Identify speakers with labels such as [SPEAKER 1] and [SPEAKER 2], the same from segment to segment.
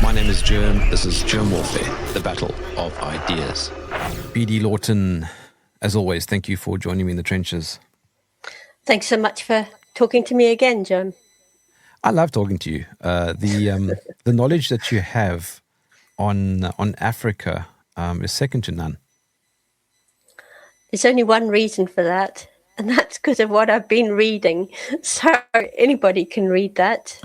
[SPEAKER 1] My name is Jerm. This is Jerm Warfare, the battle of ideas. PD Lawton, as always, thank you for joining me in the trenches.
[SPEAKER 2] Thanks so much for talking to me again, Jerm.
[SPEAKER 1] I love talking to you. The knowledge that you have on Africa is second to none.
[SPEAKER 2] There's only one reason for that, and that's because of what I've been reading. So anybody can read that.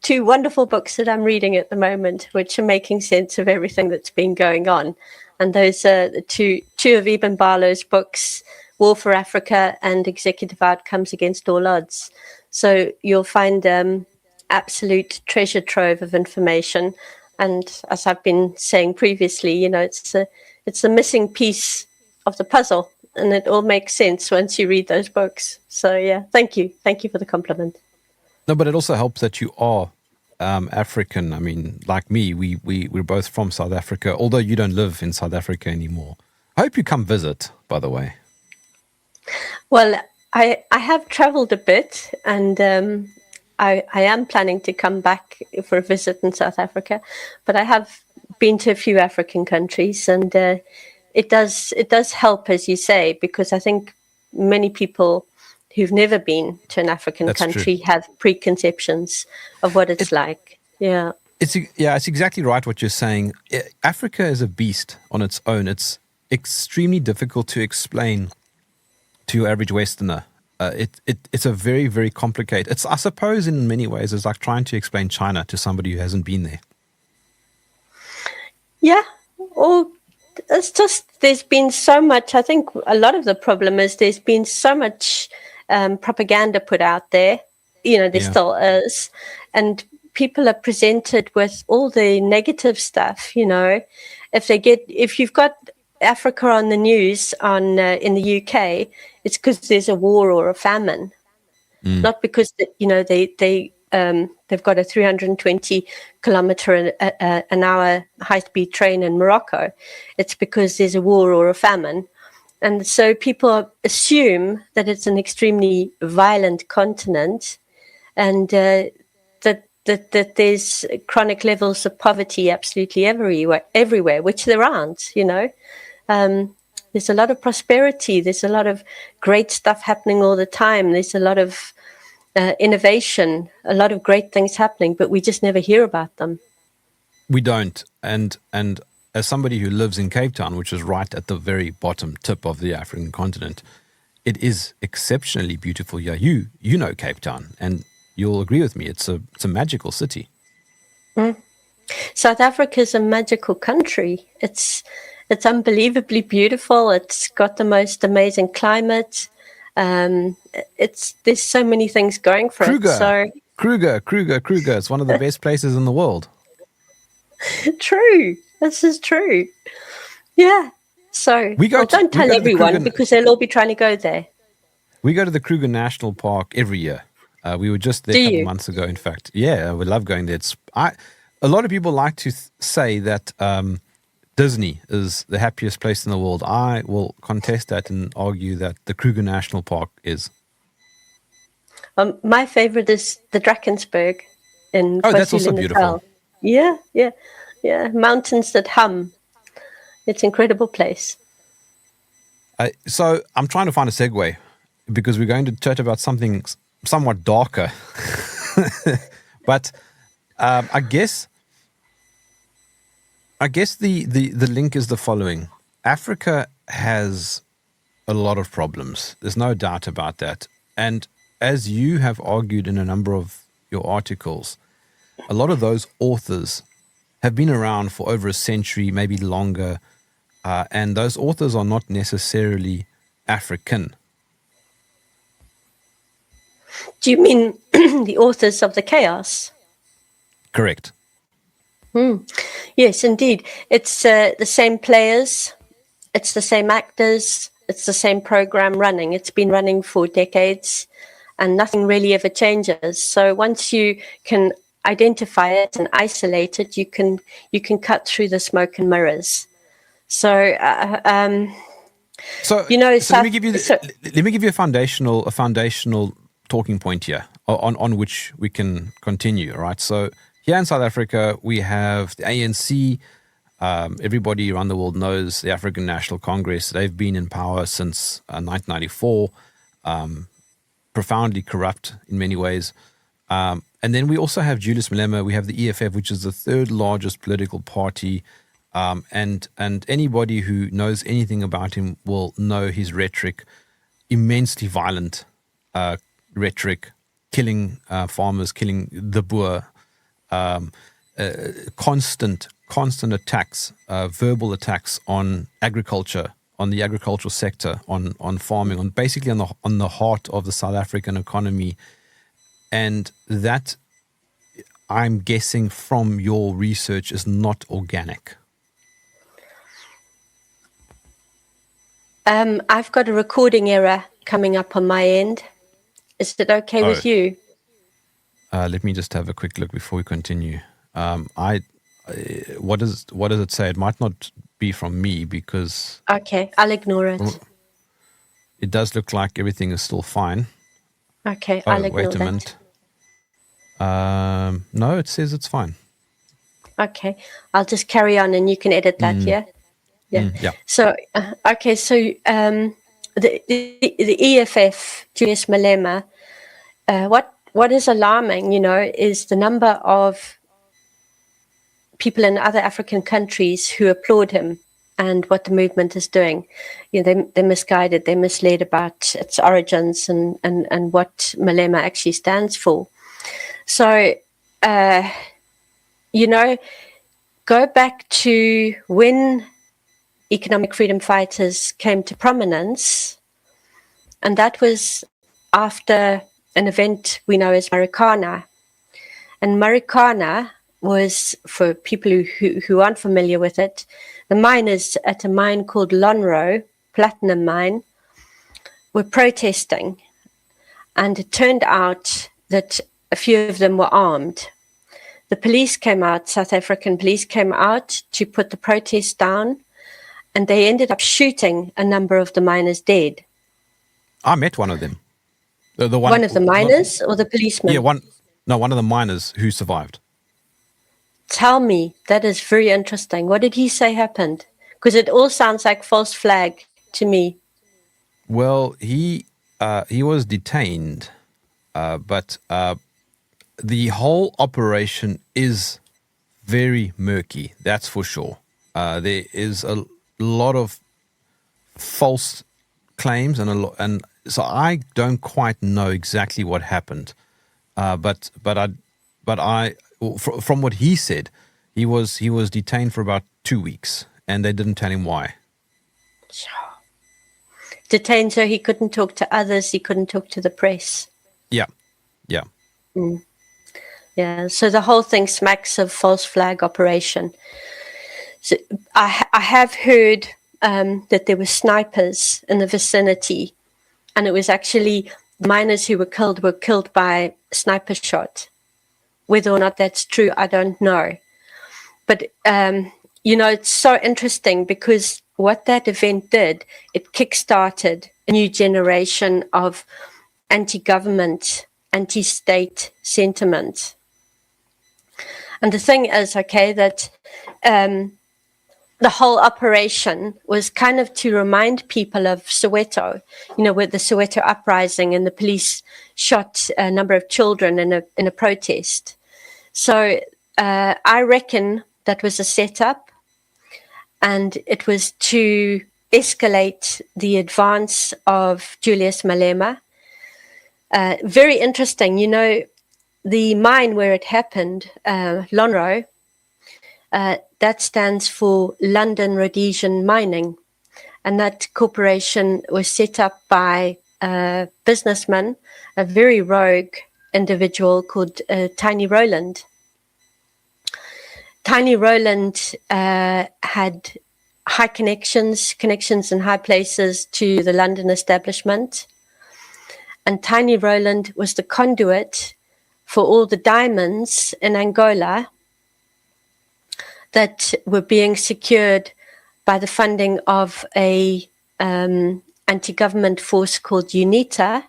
[SPEAKER 2] Two wonderful books that I'm reading at the moment, which are making sense of everything that's been going on. And those are the two of Ibn Barlow's books, War for Africa and Executive Outcomes Against All Odds. So you'll find absolute treasure trove of information. And as I've been saying previously, you know, it's the missing piece of the puzzle, and it all makes sense once you read those books. So yeah, thank you for the compliment.
[SPEAKER 1] No, but it also helps that you are African. I mean, like me, we're both from South Africa, although you don't live in South Africa anymore. I hope you come visit, by the way.
[SPEAKER 2] Well, I have traveled a bit, and I am planning to come back for a visit in South Africa, but I have been to a few African countries, and it does help, as you say, because I think many people who've never been to an African country have preconceptions of what it's like. Yeah.
[SPEAKER 1] It's exactly right what you're saying. Africa is a beast on its own. It's extremely difficult to explain to your average Westerner. It's a very, very complicated. I suppose in many ways it's like trying to explain China to somebody who hasn't been there.
[SPEAKER 2] Yeah. Or it's just there's been so much. I think a lot of the problem is there's been so much propaganda put out there. You know, there still is, and people are presented with all the negative stuff. You know, if you've got Africa on the news in the UK, it's because there's a war or a famine, not because they've got a 320 kilometer an hour high-speed train in Morocco. It's because there's a war or a famine. And so people assume that it's an extremely violent continent, and that there's chronic levels of poverty absolutely everywhere, which there aren't, you know. There's a lot of prosperity. There's a lot of great stuff happening all the time. There's a lot of innovation, a lot of great things happening, but we just never hear about them.
[SPEAKER 1] We don't. And as somebody who lives in Cape Town, which is right at the very bottom tip of the African continent, it is exceptionally beautiful here. You know Cape Town, and you'll agree with me. It's a magical city. South
[SPEAKER 2] Africa is a magical country. It's unbelievably beautiful. It's got the most amazing climate. There's so many things going for it.
[SPEAKER 1] Kruger. It's one of the best places in the world.
[SPEAKER 2] True. This is true. Yeah. So don't tell everyone because they'll all be trying to go there.
[SPEAKER 1] We go to the Kruger National Park every year. We were just there a couple months ago, in fact. Yeah, we love going there. A lot of people like to say that Disney is the happiest place in the world. I will contest that and argue that the Kruger National Park is.
[SPEAKER 2] My favorite is the Drakensberg in KwaZulu-Natal.
[SPEAKER 1] That's also beautiful.
[SPEAKER 2] Yeah. Mountains that hum. It's an incredible place.
[SPEAKER 1] So I'm trying to find a segue because we're going to chat about something somewhat darker. But I guess the link is the following. Africa has a lot of problems. There's no doubt about that. And as you have argued in a number of your articles, a lot of those authors have been around for over a century, maybe longer, and those authors are not necessarily African.
[SPEAKER 2] Do you mean the authors of the chaos?
[SPEAKER 1] Correct.
[SPEAKER 2] Yes, indeed. It's the same players, it's the same actors, it's the same program running. It's been running for decades, and nothing really ever changes. So once you can identify it and isolate it, you can cut through the smoke and mirrors. So you know,
[SPEAKER 1] let me give you a foundational talking point here on which we can continue. Right. So here in South Africa, we have the ANC. Everybody around the world knows the African National Congress. They've been in power since 1994, profoundly corrupt in many ways. And then we also have Julius Malema. We have the EFF, which is the third largest political party. And anybody who knows anything about him will know his rhetoric, immensely violent rhetoric, killing farmers, killing the Boer, constant attacks, verbal attacks on agriculture, on the agricultural sector, on farming, on basically on the heart of the South African economy. And that, I'm guessing from your research, is not organic.
[SPEAKER 2] I've got a recording error coming up on my end. Is it okay with you?
[SPEAKER 1] Let me just have a quick look before we continue. What does it say? It might not be from me because...
[SPEAKER 2] Okay, I'll ignore it.
[SPEAKER 1] It does look like everything is still fine.
[SPEAKER 2] Okay, I'll ignore
[SPEAKER 1] wait a minute. No, it says it's fine.
[SPEAKER 2] Okay, I'll just carry on and you can edit that, yeah?
[SPEAKER 1] Yeah.
[SPEAKER 2] So, okay, so the EFF, Julius Malema, what is alarming, is the number of people in other African countries who applaud him and what the movement is doing. They're misguided, they're misled about its origins and what Malema actually stands for. So, go back to when economic freedom fighters came to prominence, and that was after an event we know as Marikana. And Marikana was, for people who aren't familiar with it, the miners at a mine called Lonro, platinum mine, were protesting. And it turned out that a few of them were armed. The police came out, South African police came out to put the protest down, and they ended up shooting a number of the miners dead.
[SPEAKER 1] I met one of them.
[SPEAKER 2] One of the miners or the policeman?
[SPEAKER 1] Yeah, one of the miners who survived.
[SPEAKER 2] Tell me, that is very interesting. What did he say happened? Because it all sounds like false flag to me.
[SPEAKER 1] Well, he was detained, but the whole operation is very murky. That's for sure. There is a lot of false claims and so I don't quite know exactly what happened. But from what he said, he was detained for about 2 weeks, and they didn't tell him why.
[SPEAKER 2] Detained so he couldn't talk to others, he couldn't talk to the press.
[SPEAKER 1] Yeah.
[SPEAKER 2] Yeah, so the whole thing smacks of false flag operation. So I have heard that there were snipers in the vicinity, and it was actually miners who were killed by sniper shot. Whether or not that's true, I don't know. But, it's so interesting because what that event did, it kickstarted a new generation of anti-government, anti-state sentiment. And the thing is, that the whole operation was kind of to remind people of Soweto, with the Soweto uprising and the police shot a number of children in a protest. So I reckon that was a setup, and it was to escalate the advance of Julius Malema. Very interesting, the mine where it happened, Lonro, that stands for London Rhodesian Mining. And that corporation was set up by a businessman, a very rogue individual called Tiny Rowland. Tiny Rowland had high connections in high places to the London establishment. And Tiny Rowland was the conduit for all the diamonds in Angola that were being secured by the funding of a anti-government force called UNITA.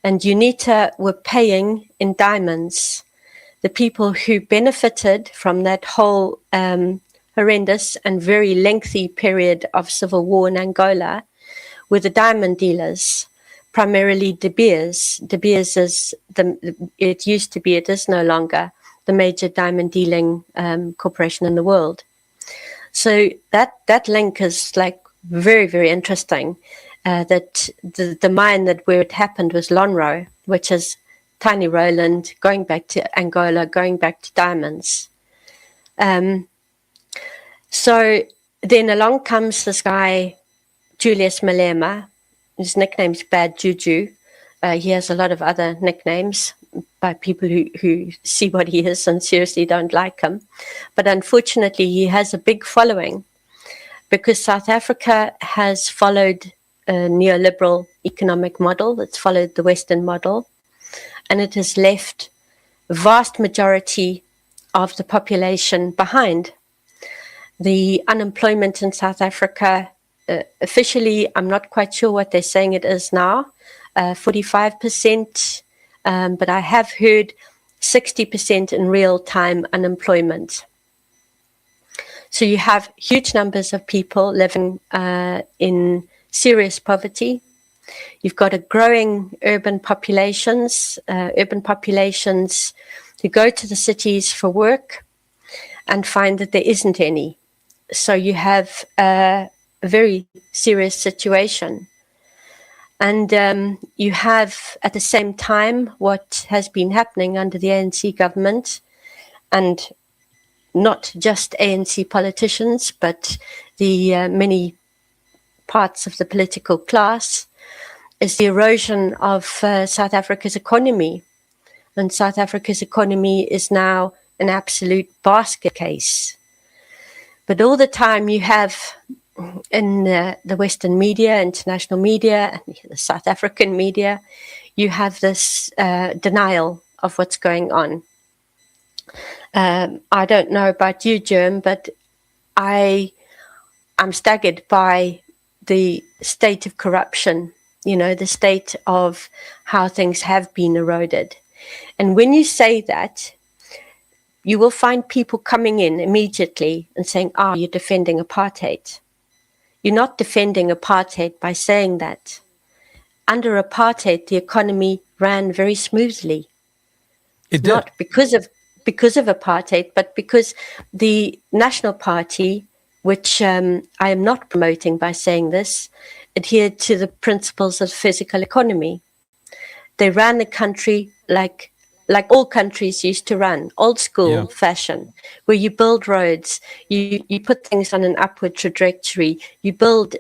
[SPEAKER 2] And UNITA were paying in diamonds. the people who benefited from that whole horrendous and very lengthy period of civil war in Angola were the diamond dealers, primarily De Beers. De Beers is it used to be, it is no longer, the major diamond dealing corporation in the world. So that link is like very, very interesting. That the mine where it happened was Lonro, which is Tiny Roland, going back to Angola, going back to diamonds. So then along comes this guy, Julius Malema. His nickname's Bad Juju. He has a lot of other nicknames by people who see what he is and seriously don't like him. But unfortunately, he has a big following because South Africa has followed a neoliberal economic model that's followed the Western model, and it has left a vast majority of the population behind. The unemployment in South Africa, officially, I'm not quite sure what they're saying it is now, 45%, but I have heard 60% in real-time unemployment. So you have huge numbers of people living in serious poverty. You've got a growing urban populations who go to the cities for work and find that there isn't any. So you have a very serious situation. And you have, at the same time, what has been happening under the ANC government, and not just ANC politicians, but the many parts of the political class, is the erosion of South Africa's economy. And South Africa's economy is now an absolute basket case. But all the time you have in the Western media, international media, and the South African media, you have this denial of what's going on. I don't know about you, Jerm, but I'm staggered by the state of corruption, the state of how things have been eroded. And when you say that, you will find people coming in immediately and saying, you're defending apartheid. You're not defending apartheid by saying that. Under apartheid, the economy ran very smoothly.
[SPEAKER 1] It did.
[SPEAKER 2] Not because of apartheid, but because the National Party, which I am not promoting by saying this, adhered to the principles of physical economy. They ran the country like all countries used to run, old school fashion, where you build roads, you put things on an upward trajectory, you build,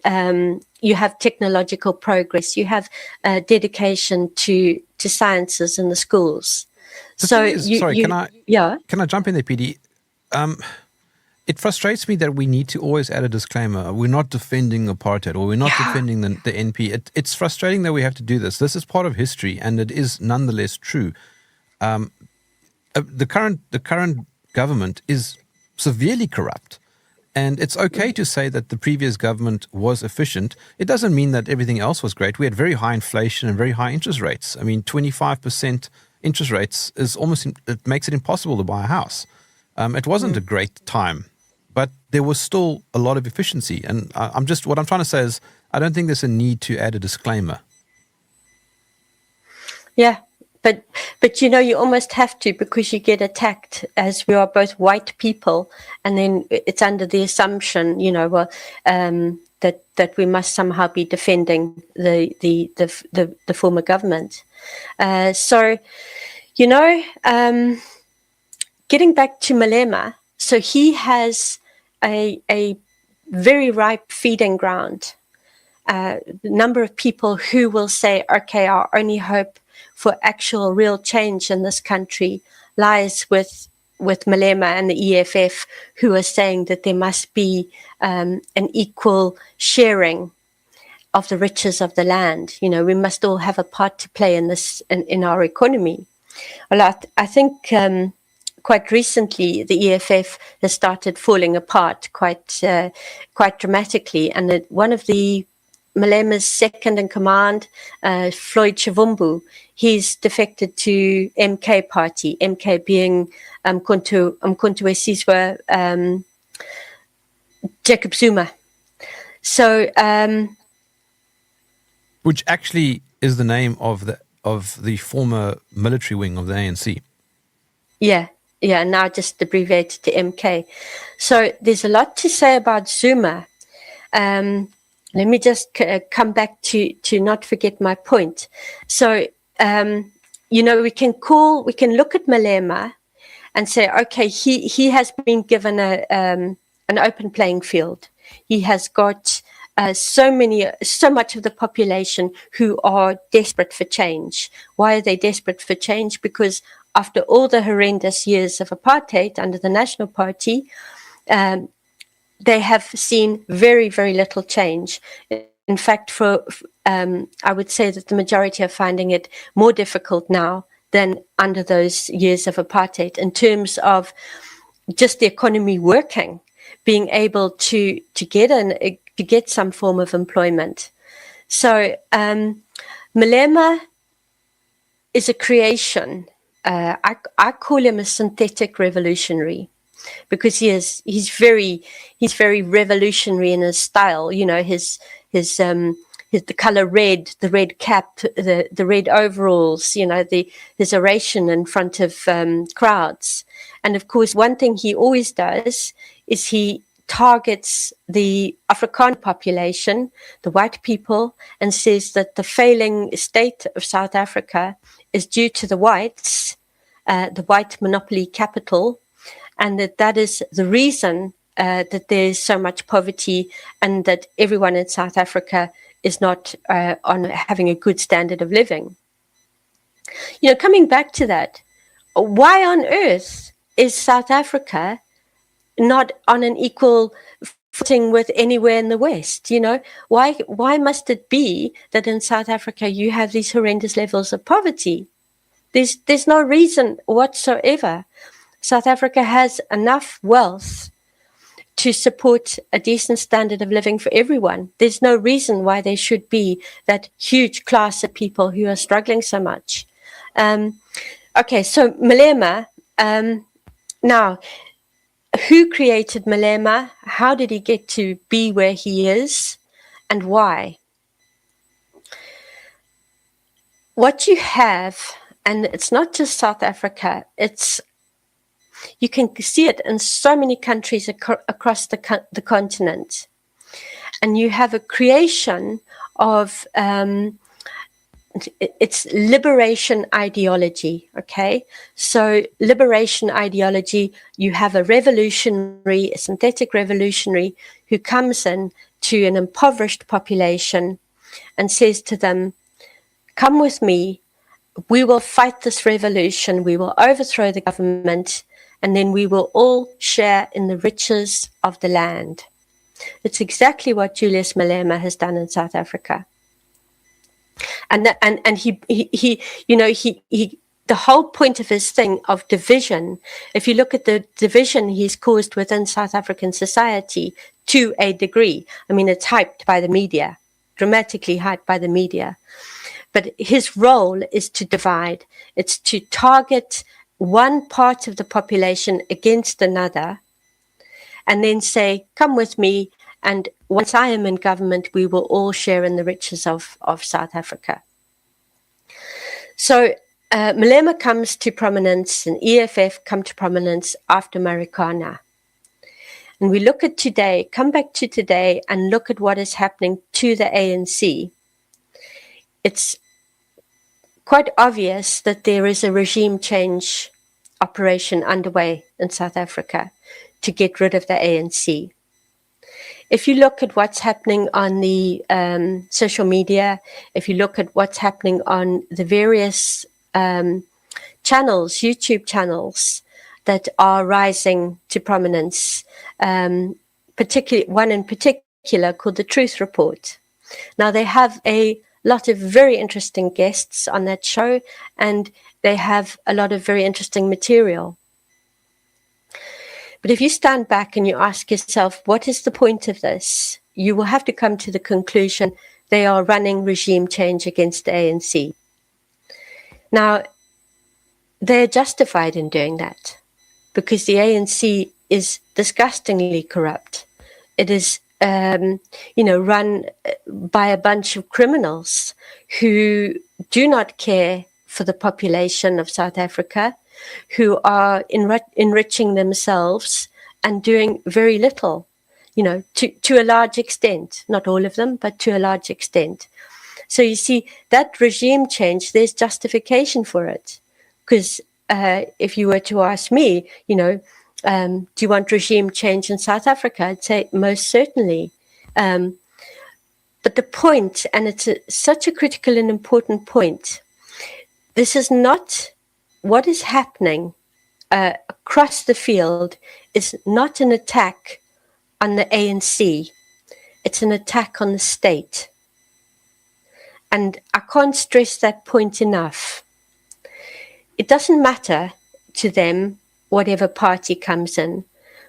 [SPEAKER 2] you have technological progress, you have dedication to sciences in the schools.
[SPEAKER 1] Can I jump in there, PD? It frustrates me that we need to always add a disclaimer. We're not defending apartheid, or we're not defending the NP. It's frustrating that we have to do this. This is part of history, and it is nonetheless true. The current government is severely corrupt, and it's okay to say that the previous government was efficient. It doesn't mean that everything else was great. We had very high inflation and very high interest rates. I mean, 25% interest rates is it makes it impossible to buy a house. It wasn't a great time, but there was still a lot of efficiency. And what I'm trying to say is, I don't think there's a need to add a disclaimer.
[SPEAKER 2] Yeah. But you almost have to, because you get attacked, as we are both white people, and then it's under the assumption, that we must somehow be defending the former government. Getting back to Malema, so he has a very ripe feeding ground. The number of people who will say, okay, our only hope for actual real change in this country lies with Malema and the EFF, who are saying that there must be an equal sharing of the riches of the land. We must all have a part to play in this, in our economy. Well, I think quite recently the EFF has started falling apart quite dramatically, and one of the Malema's second in command, Floyd Chivumbu, he's defected to MK party, MK being Mkhonto Wesizwe Jacob Zuma. So,
[SPEAKER 1] which actually is the name of the former military wing of the ANC.
[SPEAKER 2] Yeah, now just abbreviated to MK. So there's a lot to say about Zuma. Let me just come back to not forget my point. So, we can look at Malema and say, okay, he has been given an open playing field. He has got so much of the population who are desperate for change. Why are they desperate for change? Because after all the horrendous years of apartheid under the National Party, they have seen very, very little change. In fact, I would say that the majority are finding it more difficult now than under those years of apartheid in terms of just the economy working, being able to get some form of employment. So Malema is a creation. I call him a synthetic revolutionary because he's very revolutionary in his style. His the color red, the red cap, the red overalls. His oration in front of crowds, and of course, one thing he always does is he targets the Afrikaner population, the white people, and says that the failing state of South Africa is due to the whites, the white monopoly capital, and that is the reason that there's so much poverty and that everyone in South Africa is not on having a good standard of living. Coming back to that, why on earth is South Africa not on an equal footing with anywhere in the West? Why must it be that in South Africa you have these horrendous levels of poverty? There's no reason whatsoever. South Africa has enough wealth to support a decent standard of living for everyone. There's no reason why there should be that huge class of people who are struggling so much. Okay, so Malema, now, who created Malema? How did he get to be where he is? And why? What you have, and it's not just South Africa, you can see it in so many countries across the continent. And you have a creation of it's liberation ideology, okay? So liberation ideology, you have a revolutionary, a synthetic revolutionary who comes in to an impoverished population and says to them, come with me, we will fight this revolution, we will overthrow the government, and then we will all share in the riches of the land. It's exactly what Julius Malema has done in South Africa. And he the whole point of his thing of division, if you look at the division he's caused within South African society to a degree, I mean, it's hyped by the media, dramatically hyped by the media. But his role is to divide. It's to target one part of the population against another and then say, come with me, and once I am in government, we will all share in the riches of South Africa. So Malema comes to prominence and EFF come to prominence after Marikana. And we look at today, come back to today and look at what is happening to the ANC. It's quite obvious that there is a regime change operation underway in South Africa to get rid of the ANC. If you look at what's happening on the social media, if you look at what's happening on the various channels, YouTube channels that are rising to prominence, particularly one in particular called The Truth Report. Now, they have a lot of very interesting guests on that show, and they have a lot of very interesting material. But if you stand back and you ask yourself, what is the point of this? You will have to come to the conclusion they are running regime change against the ANC. Now, they're justified in doing that because the ANC is disgustingly corrupt. It is, run by a bunch of criminals who do not care for the population of South Africa, who are enriching themselves and doing very little, to a large extent, not all of them, but to a large extent. So you see, that regime change, there's justification for it. Because if you were to ask me, do you want regime change in South Africa? I'd say most certainly. But the point, and it's such a critical and important point, this is not what is happening across the field is not an attack on the ANC. It's an attack on the state. And I can't stress that point enough. It doesn't matter to them whatever party comes in,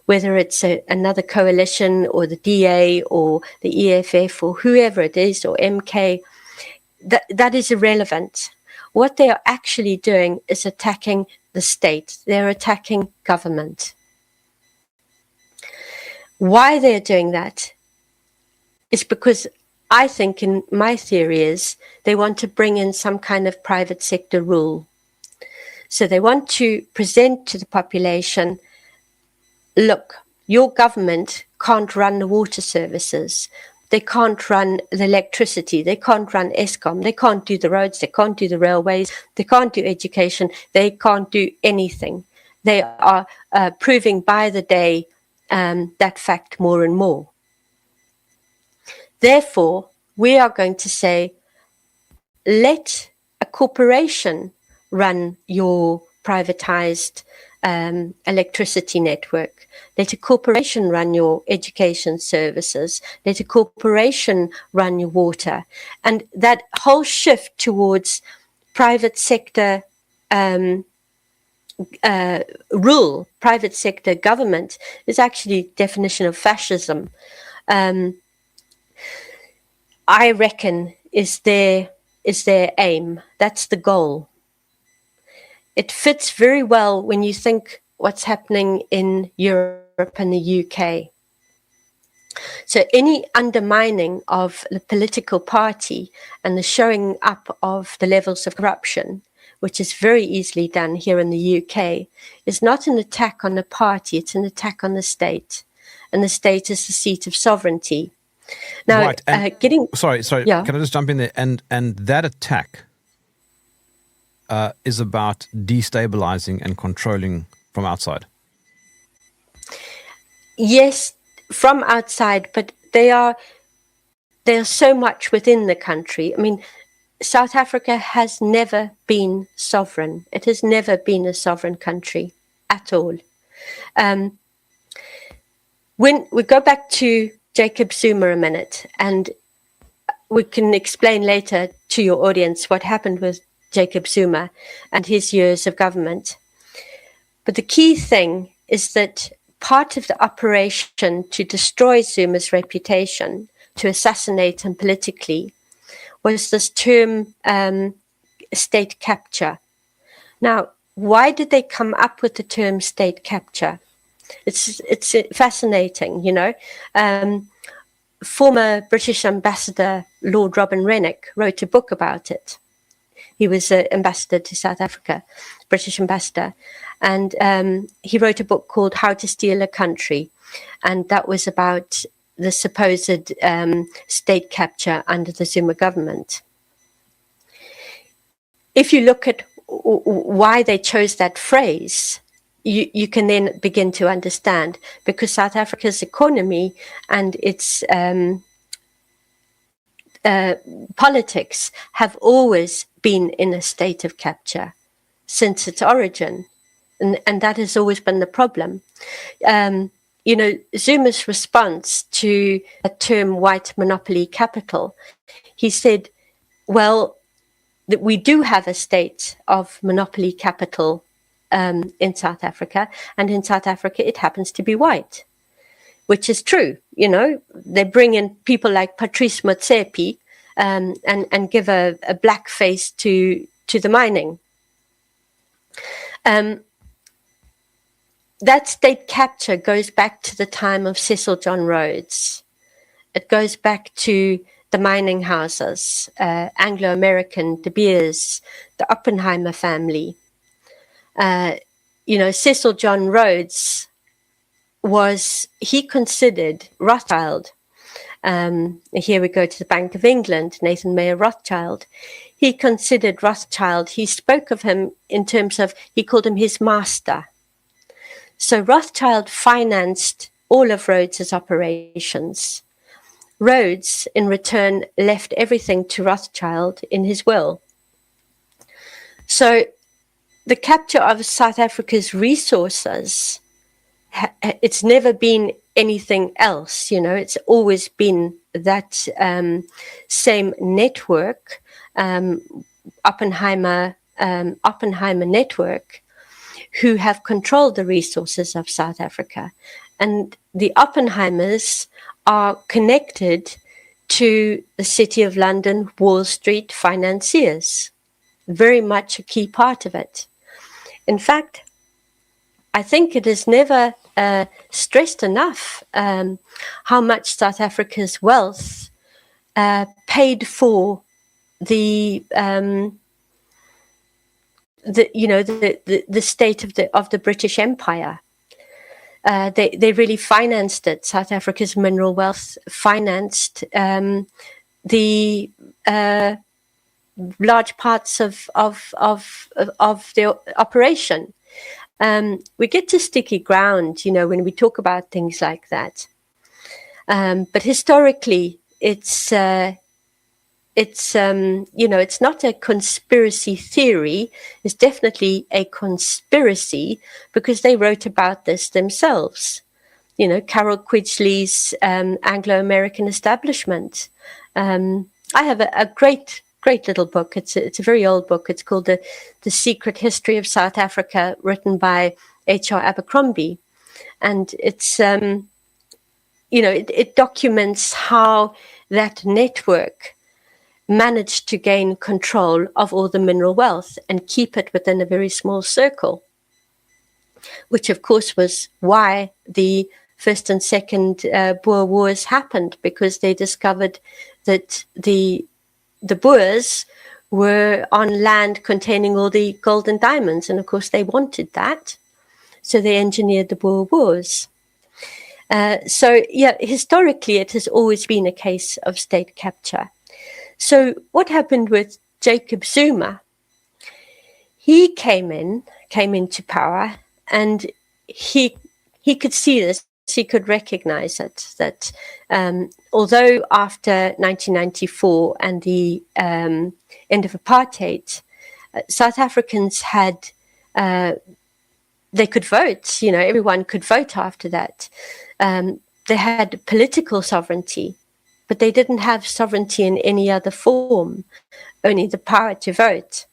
[SPEAKER 2] whether it's another coalition or the DA or the EFF or whoever it is, or MK, that is irrelevant. What they are actually doing is attacking the state. They're attacking government. Why they're doing that is because I think, in my theory, is they want to bring in some kind of private sector rule. So they want to present to the population, look, your government can't run the water services. They can't run the electricity. They can't run Eskom. They can't do the roads. They can't do the railways. They can't do education. They can't do anything. They are proving by the day that fact more and more. Therefore, we are going to say, let a corporation run your privatized electricity network. Let a corporation run your education services. Let a corporation run your water. And that whole shift towards private sector rule, private sector government, is actually definition of fascism. I reckon is their aim. That's the goal. It fits very well when you think what's happening in Europe and the UK. So any undermining of the political party and the showing up of the levels of corruption, which is very easily done here in the UK, is not an attack on the party, it's an attack on the state. And the state is the seat of sovereignty. Now,
[SPEAKER 1] right. Sorry.
[SPEAKER 2] Yeah.
[SPEAKER 1] Can I just jump in there? And that attack is about destabilizing and controlling from outside.
[SPEAKER 2] Yes, from outside, but there's so much within the country. I mean, South Africa has never been sovereign. It has never been a sovereign country at all. When we go back to Jacob Zuma a minute, and we can explain later to your audience what happened with Jacob Zuma and his years of government. But the key thing is that part of the operation to destroy Zuma's reputation, to assassinate him politically, was this term state capture. Now, why did they come up with the term state capture? It's fascinating, Former British Ambassador Lord Robin Rennick wrote a book about it. He was an ambassador to South Africa, British ambassador. And he wrote a book called How to Steal a Country. And that was about the supposed state capture under the Zuma government. If you look at why they chose that phrase, you can then begin to understand, because South Africa's economy and its politics have always been in a state of capture since its origin. And that has always been the problem. Zuma's response to a term white monopoly capital, he said, well, that we do have a state of monopoly capital in South Africa, and in South Africa it happens to be white, which is true. They bring in people like Patrice Motsepe and give a black face to the mining. That state capture goes back to the time of Cecil John Rhodes. It goes back to the mining houses, Anglo-American, De Beers, the Oppenheimer family. Cecil John Rhodes he considered Rothschild. Here we go to the Bank of England, Nathan Mayer Rothschild. He considered Rothschild, he spoke of him in terms of, he called him his master. So Rothschild financed all of Rhodes's operations. Rhodes, in return, left everything to Rothschild in his will. So the capture of South Africa's resources, it's never been anything else. It's always been that same network, Oppenheimer network, who have controlled the resources of South Africa. And the Oppenheimers are connected to the City of London, Wall Street financiers. Very much a key part of it. In fact, I think it is never stressed enough how much South Africa's wealth paid for the state of the British Empire. They really financed it. South Africa's mineral wealth financed the large parts of the operation. We get to sticky ground, when we talk about things like that. But historically, it's not a conspiracy theory. It's definitely a conspiracy because they wrote about this themselves. Carol Quidgley's Anglo-American Establishment. I have a great little book. It's a very old book. It's called The Secret History of South Africa, written by H.R. Abercrombie. And it's, it documents how that network managed to gain control of all the mineral wealth and keep it within a very small circle, which of course was why the First and Second Boer Wars happened, because they discovered that the Boers were on land containing all the gold and diamonds, and of course they wanted that, so they engineered the Boer Wars. Historically it has always been a case of state capture. So what happened with Jacob Zuma? He came into power, and he could see this. He could recognize it, that although after 1994 and the end of apartheid, South Africans had, they could vote, everyone could vote after that. They had political sovereignty, but they didn't have sovereignty in any other form, only the power to vote.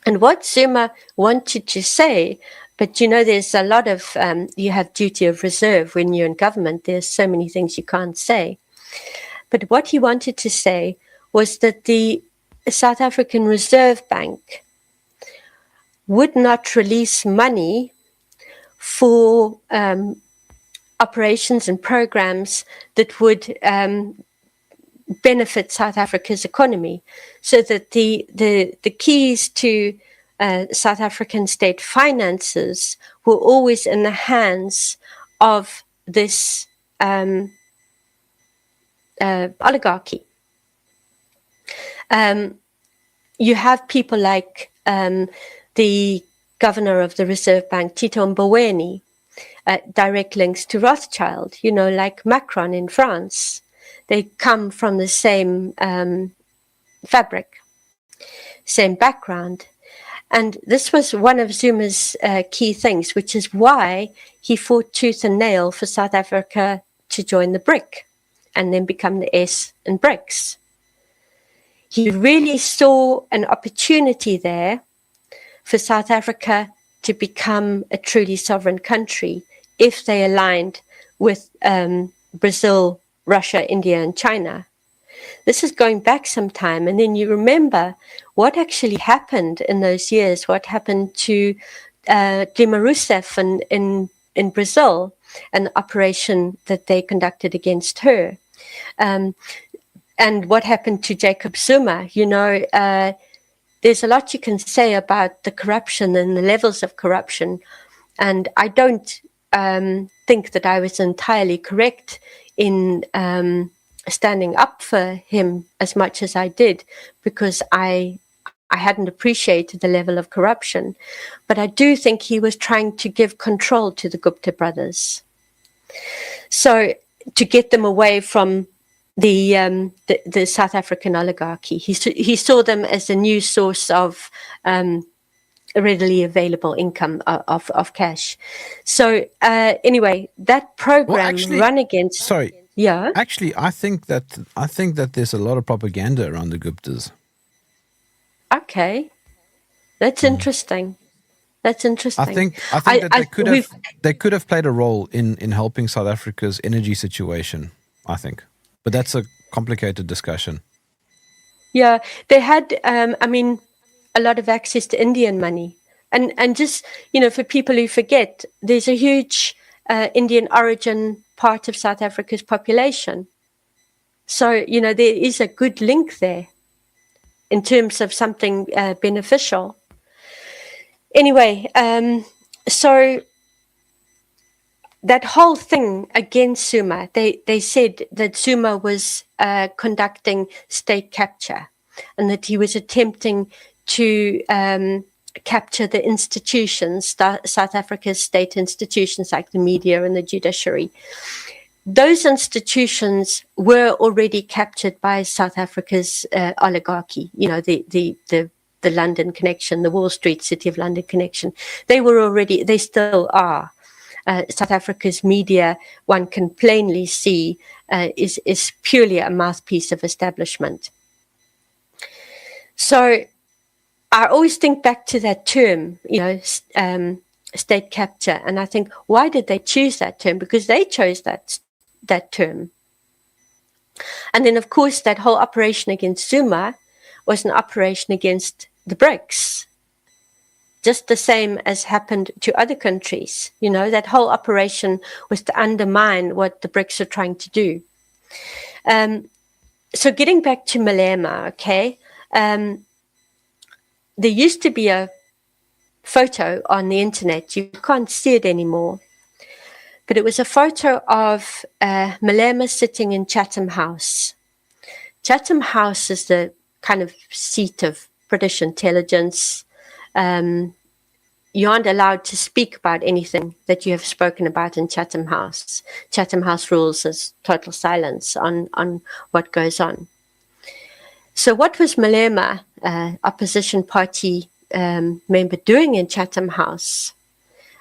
[SPEAKER 2] And what Zuma wanted to say, but there's a lot of, you have duty of reserve when you're in government. There's so many things you can't say. But what he wanted to say was that the South African Reserve Bank would not release money for operations and programs that would benefit South Africa's economy, so that the keys to South African state finances were always in the hands of this oligarchy. You have people like the governor of the Reserve Bank, Tito Mboweni, direct links to Rothschild, like Macron in France. They come from the same fabric, same background. And this was one of Zuma's key things, which is why he fought tooth and nail for South Africa to join the BRIC and then become the S in BRICS. He really saw an opportunity there for South Africa to become a truly sovereign country if they aligned with Brazil, Russia, India, and China. This is going back some time. And then you remember what actually happened in those years, what happened to Dilma Rousseff in Brazil, an operation that they conducted against her. And what happened to Jacob Zuma. There's a lot you can say about the corruption and the levels of corruption. And I don't think that I was entirely correct in standing up for him as much as I did, because I hadn't appreciated the level of corruption. But I do think he was trying to give control to the Gupta brothers. So to get them away from the South African oligarchy. He saw them as a new source of readily available income of cash. So anyway, that program run against.
[SPEAKER 1] Sorry.
[SPEAKER 2] Yeah.
[SPEAKER 1] Actually, I think that there's a lot of propaganda around the Guptas.
[SPEAKER 2] Okay, that's interesting. That's interesting.
[SPEAKER 1] I think that they could have played a role in helping South Africa's energy situation. I think. But that's a complicated discussion.
[SPEAKER 2] Yeah, they had, a lot of access to Indian money. And just, for people who forget, there's a huge Indian origin part of South Africa's population. So, there is a good link there in terms of something beneficial. Anyway, so that whole thing against Zuma, they said that Zuma was conducting state capture and that he was attempting to capture the institutions, South Africa's state institutions like the media and the judiciary. Those institutions were already captured by South Africa's oligarchy, the London connection, the Wall Street, City of London connection. They still are. South Africa's media, one can plainly see, is purely a mouthpiece of establishment. So I always think back to that term, state capture, and I think, why did they choose that term? Because they chose that term. And then, of course, that whole operation against Zuma was an operation against the BRICS. Just the same as happened to other countries. That whole operation was to undermine what the BRICS are trying to do. So getting back to Malema, okay, there used to be a photo on the internet. You can't see it anymore. But it was a photo of Malema sitting in Chatham House. Chatham House is the kind of seat of British intelligence. You aren't allowed to speak about anything that you have spoken about in Chatham House. Chatham House rules as total silence on what goes on. So what was Malema, opposition party member, doing in Chatham House?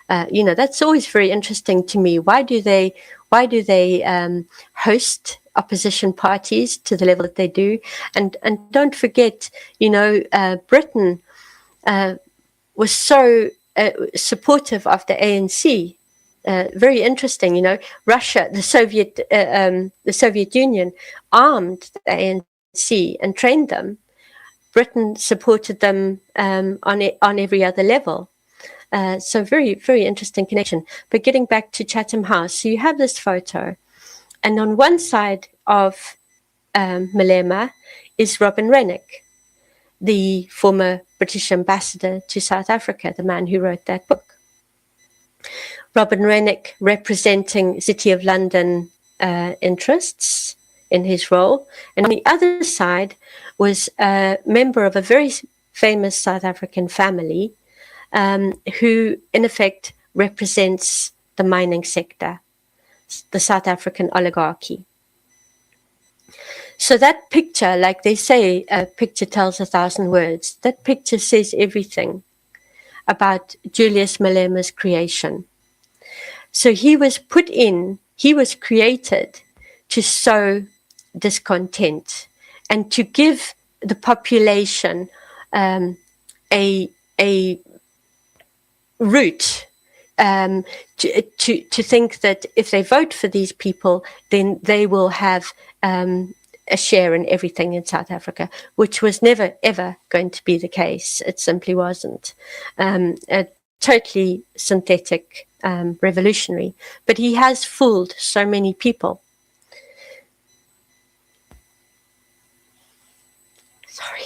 [SPEAKER 2] That's always very interesting to me. Why do they host opposition parties to the level that they do? And don't forget, Britain was so supportive of the ANC. Very interesting, Russia, the Soviet Union armed the ANC and trained them. Britain supported them on every other level. So very, very interesting connection. But getting back to Chatham House, so you have this photo, and on one side of Malema is Robin Rennick, the former British ambassador to South Africa, the man who wrote that book. Robin Rennick representing City of London interests in his role. And on the other side was a member of a very famous South African family who, in effect, represents the mining sector, the South African oligarchy. So that picture, like they say, a picture tells 1,000 words. That picture says everything about Julius Malema's creation. So he was created to sow discontent and to give the population a route to think that if they vote for these people, then they will have a share in everything in South Africa, which was never, ever going to be the case. It simply wasn't. A totally synthetic revolutionary. But he has fooled so many people. Sorry.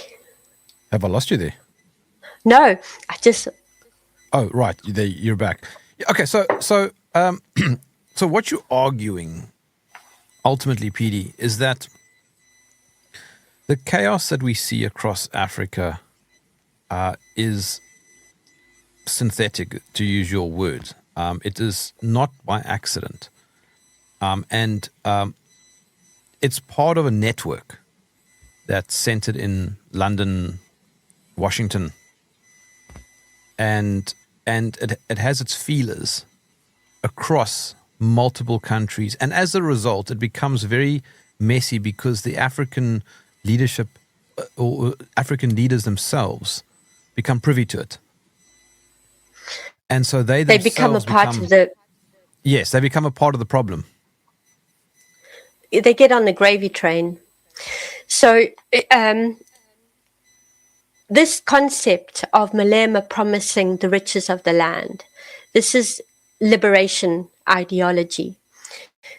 [SPEAKER 1] Have I lost you there?
[SPEAKER 2] No, I just...
[SPEAKER 1] Oh, right. You're back. Okay, so so what you're arguing, ultimately, PD, is that the chaos that we see across Africa is synthetic, to use your words. It is not by accident. And it's part of a network that's centered in London, Washington, and it has its feelers across multiple countries. And as a result, it becomes very messy because the African leadership or African leaders themselves become privy to it. And so they
[SPEAKER 2] become a part of the...
[SPEAKER 1] Yes, they become a part of the problem.
[SPEAKER 2] They get on the gravy train. So this concept of Malema promising the riches of the land, this is liberation ideology.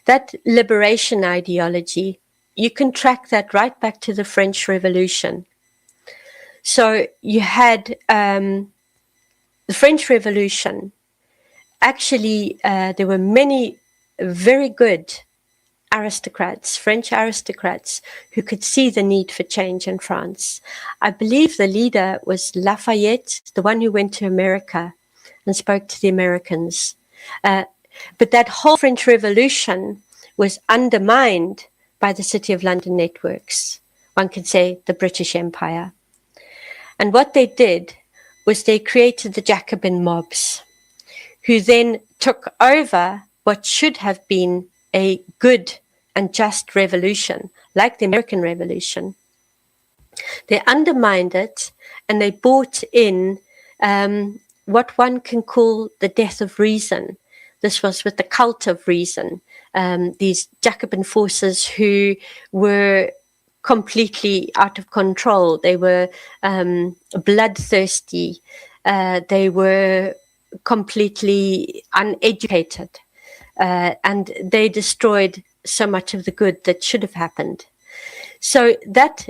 [SPEAKER 2] That liberation ideology, you can track that right back to the French Revolution. So you had the French Revolution. Actually, there were many very good aristocrats, French aristocrats, who could see the need for change in France. I believe the leader was Lafayette, the one who went to America and spoke to the Americans. But that whole French Revolution was undermined by the City of London networks. One could say the British Empire. And what they did was they created the Jacobin mobs, who then took over what should have been a good and just revolution, like the American Revolution. They undermined it, and they brought in what one can call the death of reason. This was with the cult of reason. These Jacobin forces who were completely out of control. They were bloodthirsty. They were completely uneducated. And they destroyed so much of the good that should have happened. So that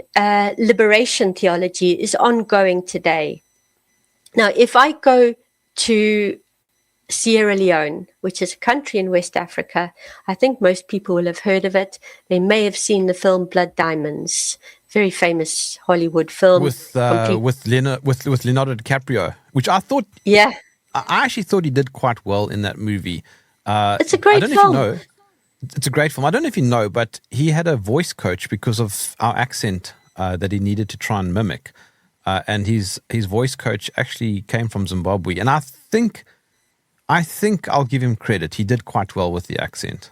[SPEAKER 2] liberation theology is ongoing today. Now, if I go to Sierra Leone, which is a country in West Africa, I think most people will have heard of it. They may have seen the film Blood Diamonds, very famous Hollywood film
[SPEAKER 1] with Leonardo DiCaprio, which I thought,
[SPEAKER 2] yeah,
[SPEAKER 1] I actually thought he did quite well in that movie.
[SPEAKER 2] It's a great film.
[SPEAKER 1] It's a great film. I don't know if you know, but he had a voice coach because of our accent that he needed to try and mimic. And his voice coach actually came from Zimbabwe. And I think I'll give him credit. He did quite well with the accent.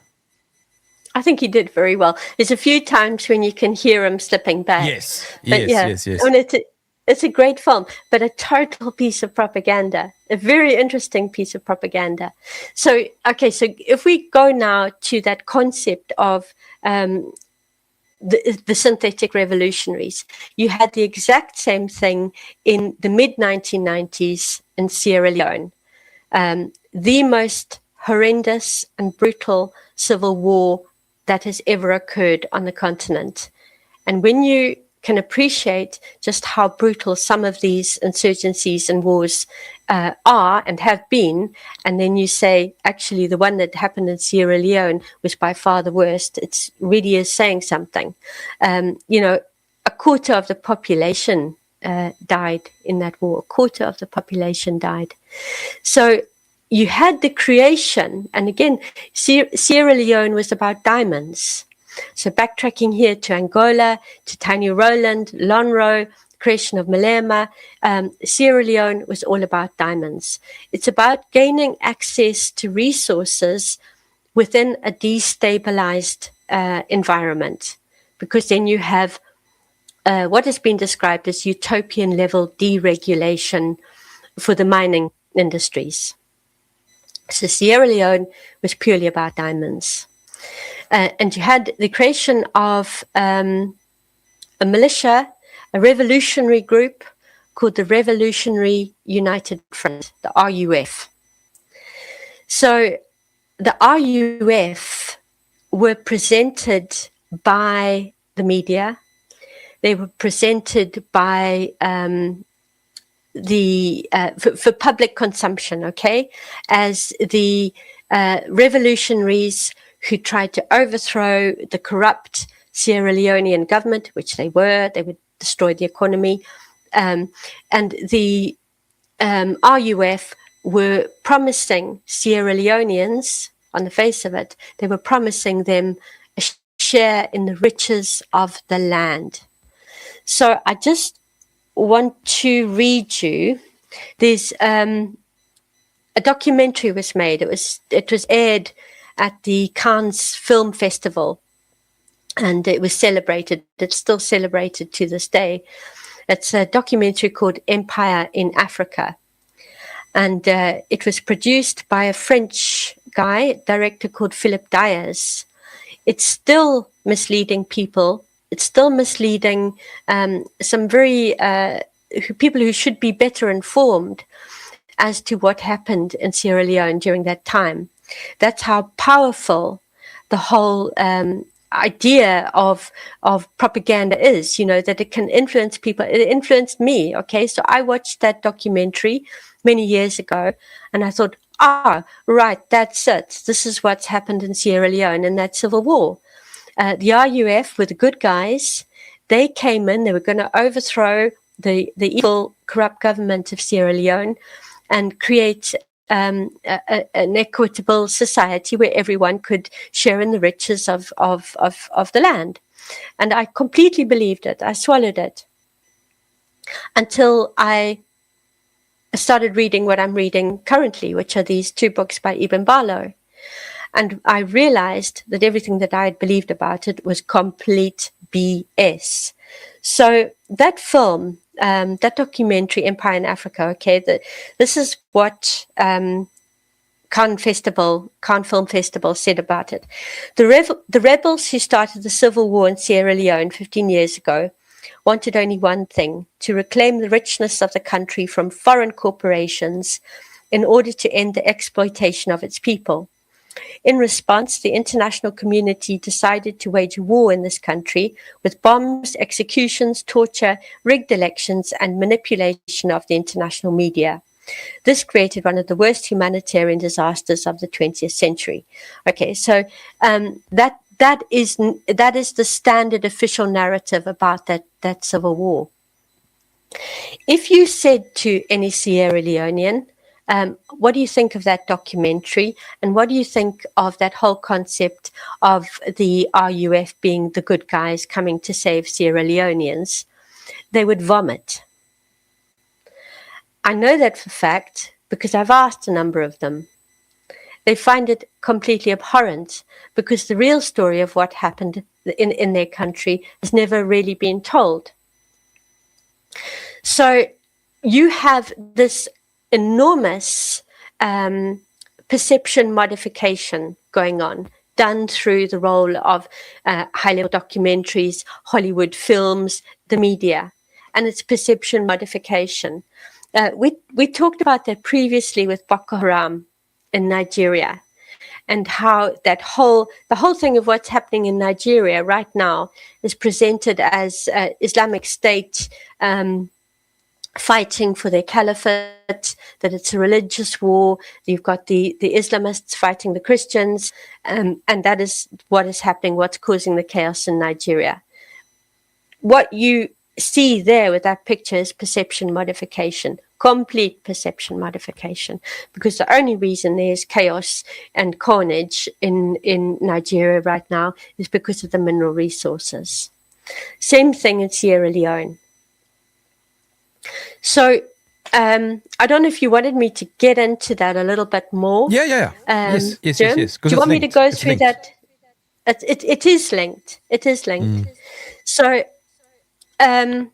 [SPEAKER 2] I think he did very well. There's a few times when you can hear him slipping back.
[SPEAKER 1] Yes. Yes.
[SPEAKER 2] And it's a great film, but a total piece of propaganda, a very interesting piece of propaganda. So if we go now to that concept of the synthetic revolutionaries, you had the exact same thing in the mid-1990s in Sierra Leone. The most horrendous and brutal civil war that has ever occurred on the continent. And when you can appreciate just how brutal some of these insurgencies and wars are and have been, and then you say, actually, the one that happened in Sierra Leone was by far the worst, it really is saying something. A quarter of the population died in that war. A quarter of the population died. So you had the creation, and again, Sierra Leone was about diamonds. So backtracking here to Angola, to Tanya Rowland, Lonro, creation of Malema, Sierra Leone was all about diamonds. It's about gaining access to resources within a destabilized environment, because then you have what has been described as utopian level deregulation for the mining industries. So Sierra Leone was purely about diamonds. And you had the creation of a militia, a revolutionary group called the Revolutionary United Front, the RUF. So the RUF were presented by the media. They were presented by for public consumption, okay, as the revolutionaries who tried to overthrow the corrupt Sierra Leonean government, which they would destroy the economy. And the RUF were promising Sierra Leoneans, on the face of it, they were promising them a share in the riches of the land. So I just want to read you. There's a documentary was made. It was aired at the Cannes Film Festival, and it was celebrated. It's still celebrated to this day. It's a documentary called Empire in Africa. And it was produced by a French director called Philippe Diaz. It's still misleading people. It's still misleading some very people who should be better informed as to what happened in Sierra Leone during that time. That's how powerful the whole idea of propaganda is, that it can influence people. It influenced me, okay? So I watched that documentary many years ago, and I thought, right, that's it. This is what's happened in Sierra Leone in that civil war. The RUF were the good guys. They came in, they were going to overthrow the evil, corrupt government of Sierra Leone and create an equitable society where everyone could share in the riches of the land. And I completely believed it. I swallowed it until I started reading what I'm reading currently, which are these two books by Ibn Barlow. And I realized that everything that I had believed about it was complete BS. So that film, that documentary, Empire in Africa, okay, this is what Cannes Film Festival said about it. The rebels who started the civil war in Sierra Leone 15 years ago wanted only one thing: to reclaim the richness of the country from foreign corporations in order to end the exploitation of its people. In response, the international community decided to wage war in this country with bombs, executions, torture, rigged elections, and manipulation of the international media. This created one of the worst humanitarian disasters of the 20th century. Okay, so that is the standard official narrative about that civil war. If you said to any Sierra Leonean, what do you think of that documentary? And what do you think of that whole concept of the RUF being the good guys coming to save Sierra Leoneans? They would vomit. I know that for fact because I've asked a number of them. They find it completely abhorrent because the real story of what happened in their country has never really been told. So you have this enormous perception modification going on, done through the role of high-level documentaries, Hollywood films, the media, and it's perception modification. We talked about that previously with Boko Haram in Nigeria, and how the whole thing of what's happening in Nigeria right now is presented as Islamic State fighting for their caliphate, that it's a religious war. You've got the Islamists fighting the Christians, and that is what is happening, what's causing the chaos in Nigeria. What you see there with that picture is perception modification, complete perception modification, because the only reason there's chaos and carnage in Nigeria right now is because of the mineral resources. Same thing in Sierra Leone. So I don't know if you wanted me to get into that a little bit more.
[SPEAKER 1] Yeah. Yes.
[SPEAKER 2] Do you want me to go through that? It is linked. It is linked. So the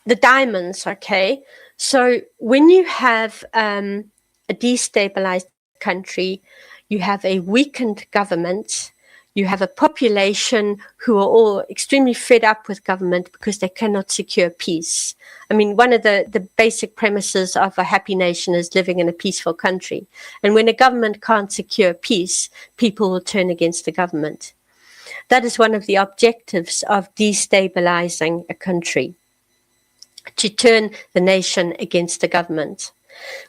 [SPEAKER 2] diamonds, okay? So when you have a destabilized country, you have a weakened government, You have a population who are all extremely fed up with government because they cannot secure peace. I mean, one of the basic premises of a happy nation is living in a peaceful country. And when a government can't secure peace, people will turn against the government. That is one of the objectives of destabilizing a country, to turn the nation against the government,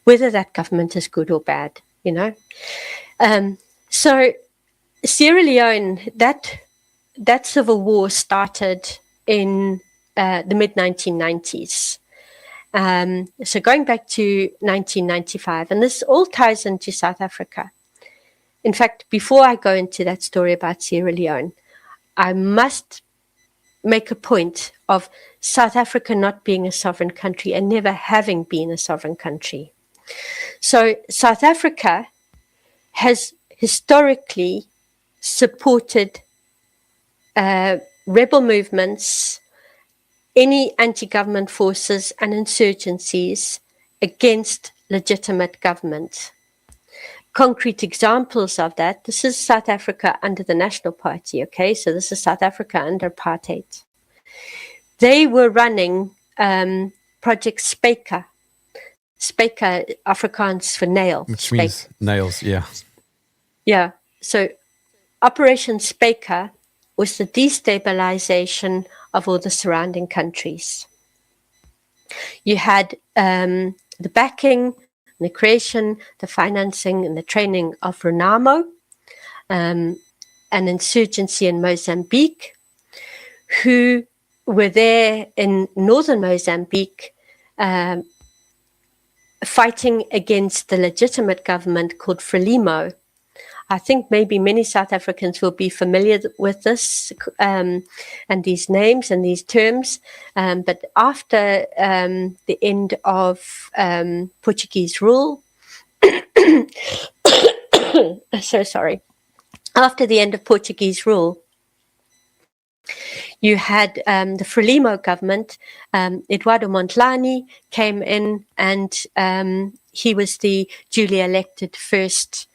[SPEAKER 2] whether that government is good or bad, you know. So Sierra Leone, that civil war started in the mid-1990s. So going back to 1995, and this all ties into South Africa. In fact, before I go into that story about Sierra Leone, I must make a point of South Africa not being a sovereign country and never having been a sovereign country. So South Africa has historically supported rebel movements, any anti-government forces and insurgencies against legitimate government. Concrete examples of that, this is South Africa under the National Party, okay? So this is South Africa under apartheid. They were running Project Spyker. Spyker, Afrikaans for nail.
[SPEAKER 1] Which means nails, yeah.
[SPEAKER 2] Yeah, so Operation Spyker was the destabilization of all the surrounding countries. You had the backing, the creation, the financing, and the training of Renamo, an insurgency in Mozambique, who were there in northern Mozambique fighting against the legitimate government called Frelimo. I think maybe many South Africans will be familiar with this and these names and these terms. But after the end of Portuguese rule, so sorry, after the end of Portuguese rule, you had the Frelimo government. Eduardo Mondlane came in, and he was the duly elected first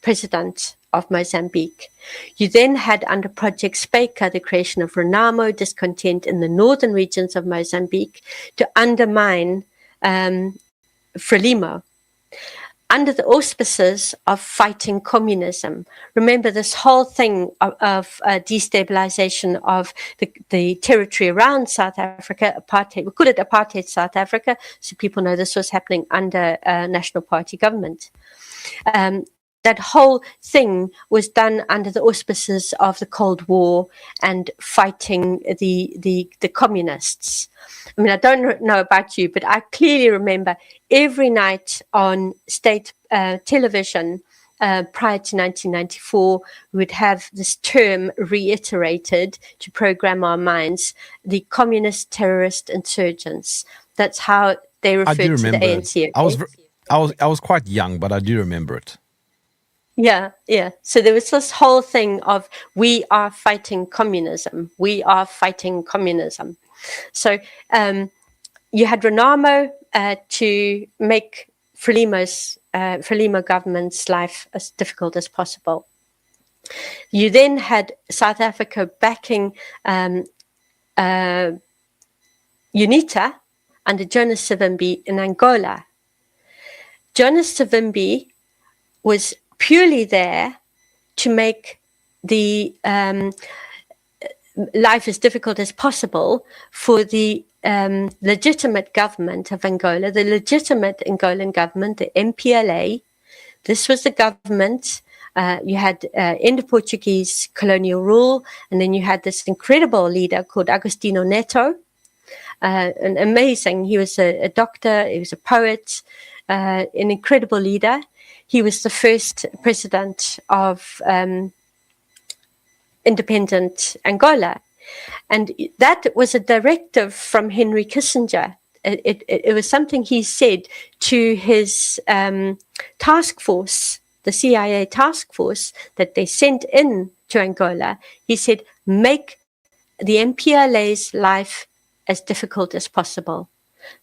[SPEAKER 2] president of Mozambique. You then had under Project Spyker the creation of Renamo, discontent in the northern regions of Mozambique, to undermine Frelimo under the auspices of fighting communism. Remember, this whole thing of destabilization of the territory around South Africa, apartheid, we call it apartheid South Africa, so people know this was happening under National Party government. That whole thing was done under the auspices of the Cold War and fighting the communists. I mean, I don't know about you, but I clearly remember every night on state television prior to 1994, we would have this term reiterated to program our minds, the communist terrorist insurgents. That's how they referred to the ANC.
[SPEAKER 1] Okay? I was quite young, but I do remember it.
[SPEAKER 2] Yeah. So there was this whole thing of we are fighting communism. We are fighting communism. So you had Renamo to make Frelimo government's life as difficult as possible. You then had South Africa backing UNITA under Jonas Savimbi in Angola. Jonas Savimbi was purely there to make the life as difficult as possible for the legitimate government of Angola, the legitimate Angolan government, the MPLA. This was the government. You had end of Portuguese colonial rule, and then you had this incredible leader called Agostinho Neto, and amazing. He was a doctor, he was a poet, an incredible leader. He was the first president of independent Angola. And that was a directive from Henry Kissinger. It was something he said to his task force, the CIA task force that they sent in to Angola. He said, make the MPLA's life as difficult as possible.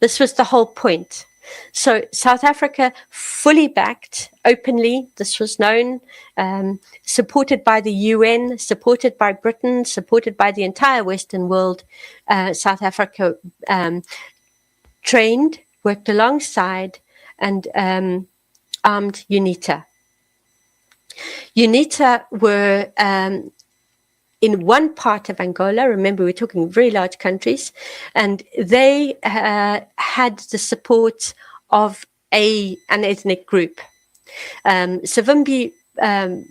[SPEAKER 2] This was the whole point. So South Africa fully backed openly, this was known, supported by the UN, supported by Britain, supported by the entire Western world. South Africa trained, worked alongside, and armed UNITA. UNITA were in one part of Angola. Remember, we're talking very large countries, and they had the support of an ethnic group. Savimbi,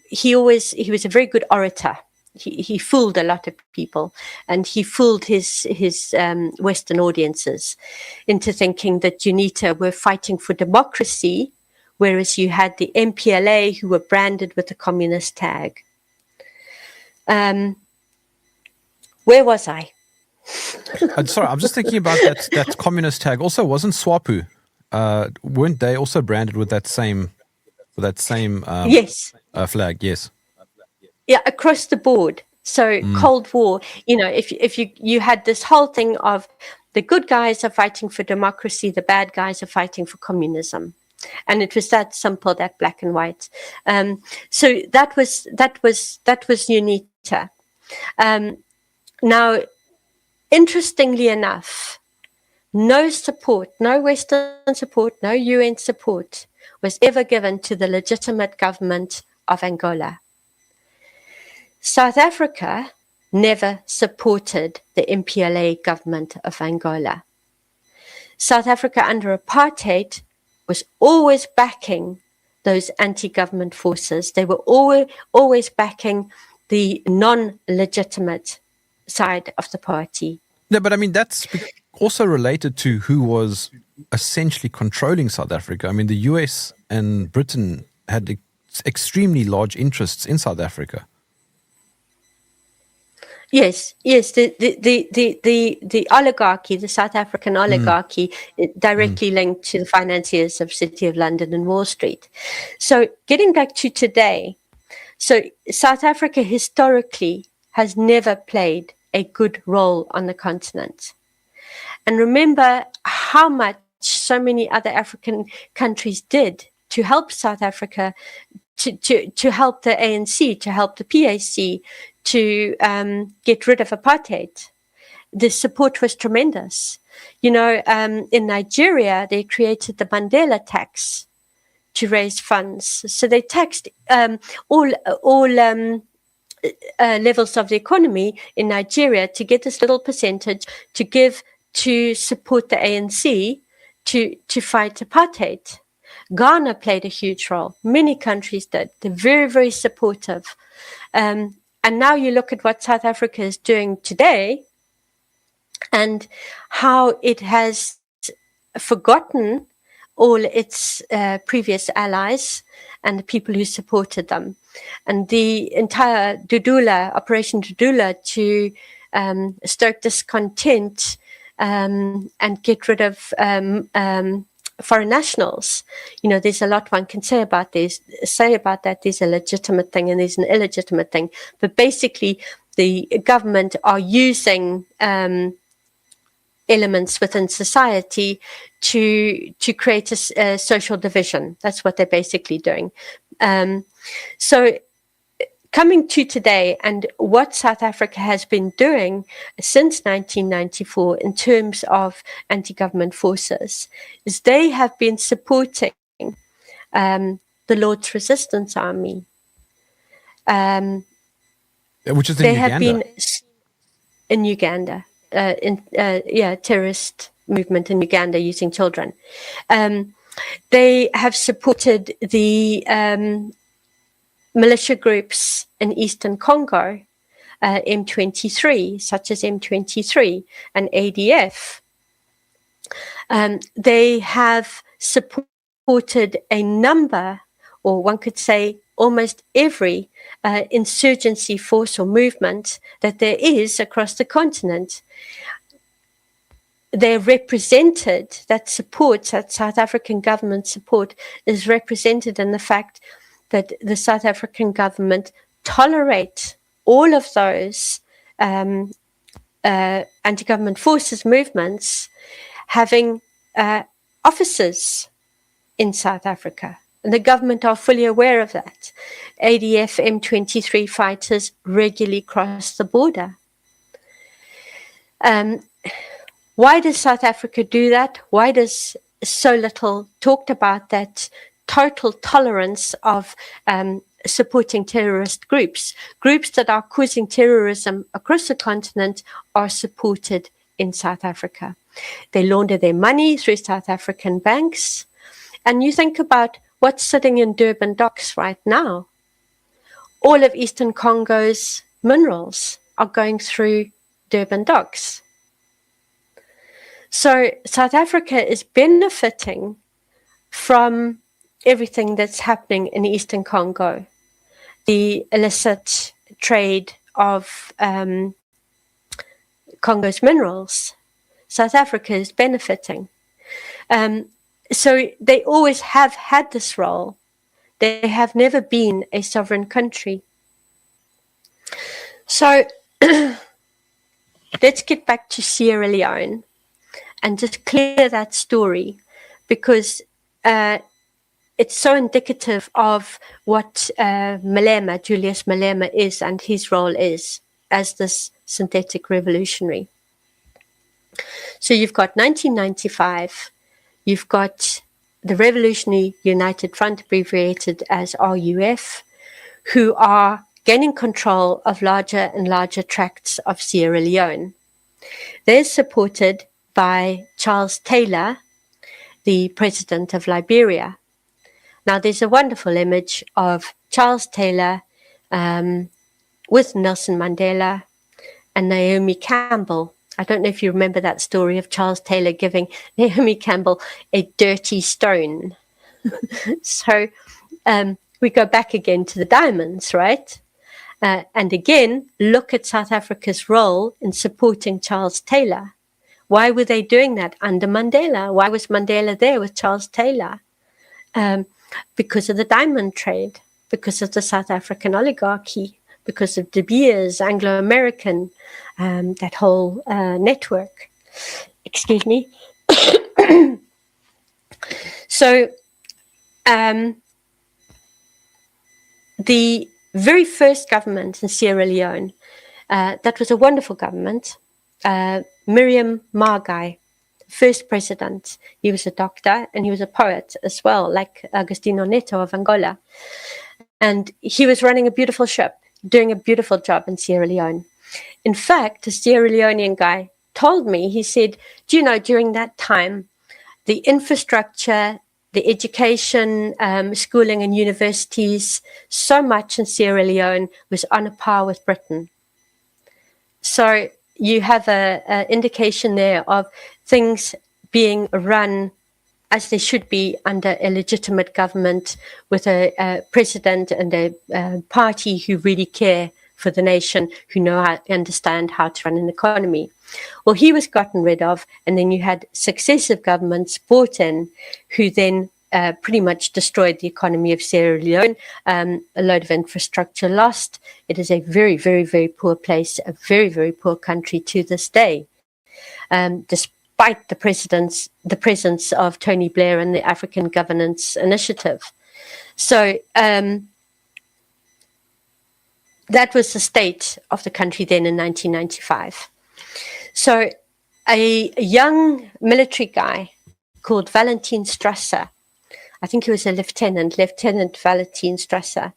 [SPEAKER 2] he was a very good orator. He fooled a lot of people, and he fooled his Western audiences into thinking that UNITA were fighting for democracy, whereas you had the MPLA who were branded with the communist tag. Where was I?
[SPEAKER 1] Sorry, I'm just thinking about that communist tag. Also, wasn't SWAPO? Weren't they also branded with that same
[SPEAKER 2] Yes.
[SPEAKER 1] Flag? Yes.
[SPEAKER 2] Yeah, across the board. So Cold War, if you had this whole thing of the good guys are fighting for democracy, the bad guys are fighting for communism. And it was that simple, that black and white. So that was UNITA. Now, interestingly enough, no support, no Western support, no UN support was ever given to the legitimate government of Angola. South Africa never supported the MPLA government of Angola. South Africa under apartheid was always backing those anti-government forces. They were always backing the non-legitimate side of the party.
[SPEAKER 1] Yeah, but I mean, that's also related to who was essentially controlling South Africa. I mean, the US and Britain had extremely large interests in South Africa.
[SPEAKER 2] Yes, the oligarchy, the South African oligarchy, directly linked to the financiers of City of London and Wall Street. So getting back to today, so South Africa historically has never played a good role on the continent. And remember how much so many other African countries did to help South Africa, to help the ANC, to help the PAC, to get rid of apartheid. The support was tremendous. In Nigeria, they created the Mandela tax to raise funds. So they taxed all levels of the economy in Nigeria to get this little percentage to give to support the ANC to fight apartheid. Ghana played a huge role. Many countries did. They're very, very supportive. And now you look at what South Africa is doing today and how it has forgotten all its previous allies and the people who supported them. And the entire Operation Dudula to stoke discontent and get rid of foreign nationals. There's a lot one can say about that. There's a legitimate thing and there's an illegitimate thing. But basically, the government are using elements within society to create a social division. That's what they're basically doing. So coming to today and what South Africa has been doing since 1994 in terms of anti-government forces is they have been supporting the Lord's Resistance Army.
[SPEAKER 1] Which is in
[SPEAKER 2] they
[SPEAKER 1] Uganda.
[SPEAKER 2] Have been in Uganda. Terrorist movement in Uganda using children. They have supported the militia groups in Eastern Congo, M23, such as M23 and ADF. They have supported a number, or one could say almost every insurgency force or movement that there is across the continent. They're represented, that South African government support is represented in the fact that the South African government tolerate all of those anti-government forces movements having officers in South Africa, and the government are fully aware of that. ADF M23 fighters regularly cross the border. Why does South Africa do that? Why does so little talked about that total tolerance of supporting terrorist groups? Groups that are causing terrorism across the continent are supported in South Africa. They launder their money through South African banks. And you think about what's sitting in Durban docks right now. All of Eastern Congo's minerals are going through Durban docks. So South Africa is benefiting from everything that's happening in Eastern Congo, the illicit trade of Congo's minerals. South Africa is benefiting. So they always have had this role. They have never been a sovereign country. So let's get back to Sierra Leone and just clear that story, because it's so indicative of what Julius Malema is and his role is as this synthetic revolutionary. So you've got 1995, you've got the Revolutionary United Front, abbreviated as RUF, who are gaining control of larger and larger tracts of Sierra Leone. They're supported by Charles Taylor, the president of Liberia. Now, there's a wonderful image of Charles Taylor with Nelson Mandela and Naomi Campbell. I don't know if you remember that story of Charles Taylor giving Naomi Campbell a dirty stone. So we go back again to the diamonds, right? And again, look at South Africa's role in supporting Charles Taylor. Why were they doing that under Mandela? Why was Mandela there with Charles Taylor? Because of the diamond trade, because of the South African oligarchy, because of De Beers, Anglo-American, that whole network. Excuse me. So the very first government in Sierra Leone, that was a wonderful government. Miriam Margai, first president. He was a doctor and he was a poet as well, like Agostinho Neto of Angola. And he was running a beautiful ship, doing a beautiful job in Sierra Leone. In fact, a Sierra Leonean guy told me, he said, do you know, during that time, the infrastructure, the education, schooling and universities, so much in Sierra Leone was on a par with Britain. So you have an indication there of things being run as they should be under a legitimate government with a president and a party who really care for the nation, who understand how to run an economy. Well, he was gotten rid of, and then you had successive governments brought in who then pretty much destroyed the economy of Sierra Leone. A load of infrastructure lost. It is a very, very, very poor place, a very, very poor country to this day. Despite the presence of Tony Blair and the African Governance Initiative. So that was the state of the country then in 1995. So a young military guy called Valentin Strasser, I think he was a Lieutenant Valentin Strasser,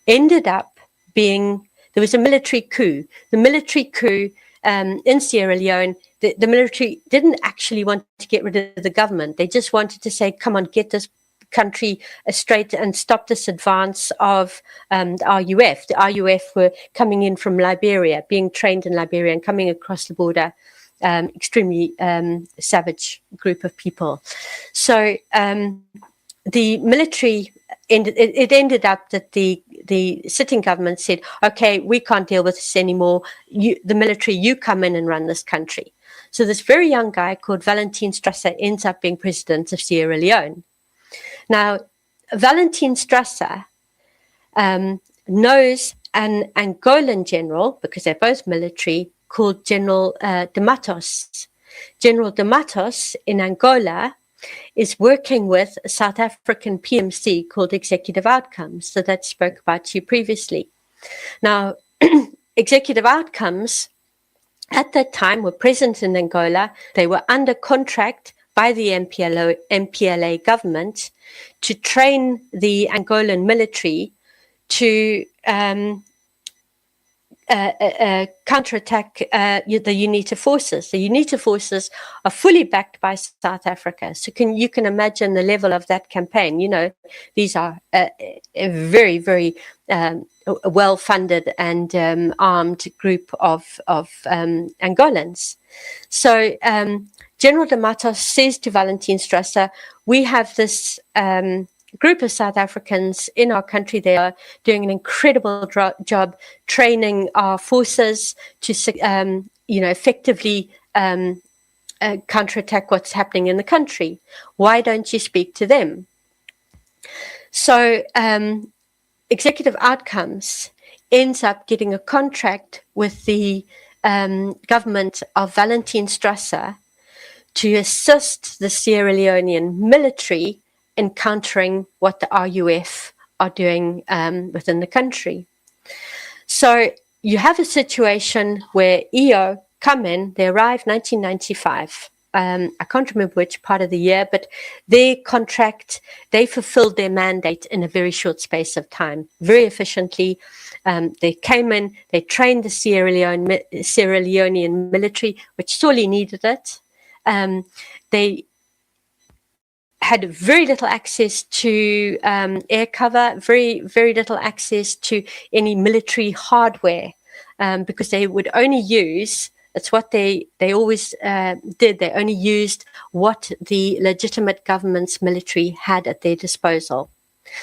[SPEAKER 2] ended up being, there was a military coup. The military coup in Sierra Leone, the military didn't actually want to get rid of the government. They just wanted to say, come on, get this country straight and stop this advance of the RUF. The RUF were coming in from Liberia, being trained in Liberia and coming across the border. Extremely savage group of people. So the military, it ended up that the sitting government said, okay, we can't deal with this anymore. The military, you come in and run this country. So this very young guy called Valentin Strasser ends up being president of Sierra Leone. Now, Valentin Strasser knows an Angolan general, because they're both military, called General de Matos. General de Matos in Angola is working with a South African PMC called Executive Outcomes, so that spoke about to you previously. Now, Executive Outcomes at that time were present in Angola. They were under contract by the MPLA government to train the Angolan military to counterattack the UNITA forces. The UNITA forces are fully backed by South Africa. So you can imagine the level of that campaign. You know, these are a very, very well-funded and armed group of Angolans. So General de Matos says to Valentin Strasser, we have this group of South Africans in our country. They are doing an incredible job training our forces to, effectively counterattack what's happening in the country. Why don't you speak to them? So Executive Outcomes ends up getting a contract with the government of Valentin Strasser to assist the Sierra Leonean military in countering what the RUF are doing within the country. So you have a situation where EO come in, they arrive 1995. I can't remember which part of the year, but their contract, they fulfilled their mandate in a very short space of time, very efficiently. They came in, they trained the Sierra Leonean military, which sorely needed it. They had very little access to air cover, very, very little access to any military hardware, because they would only use, it's what they always did, they only used what the legitimate government's military had at their disposal.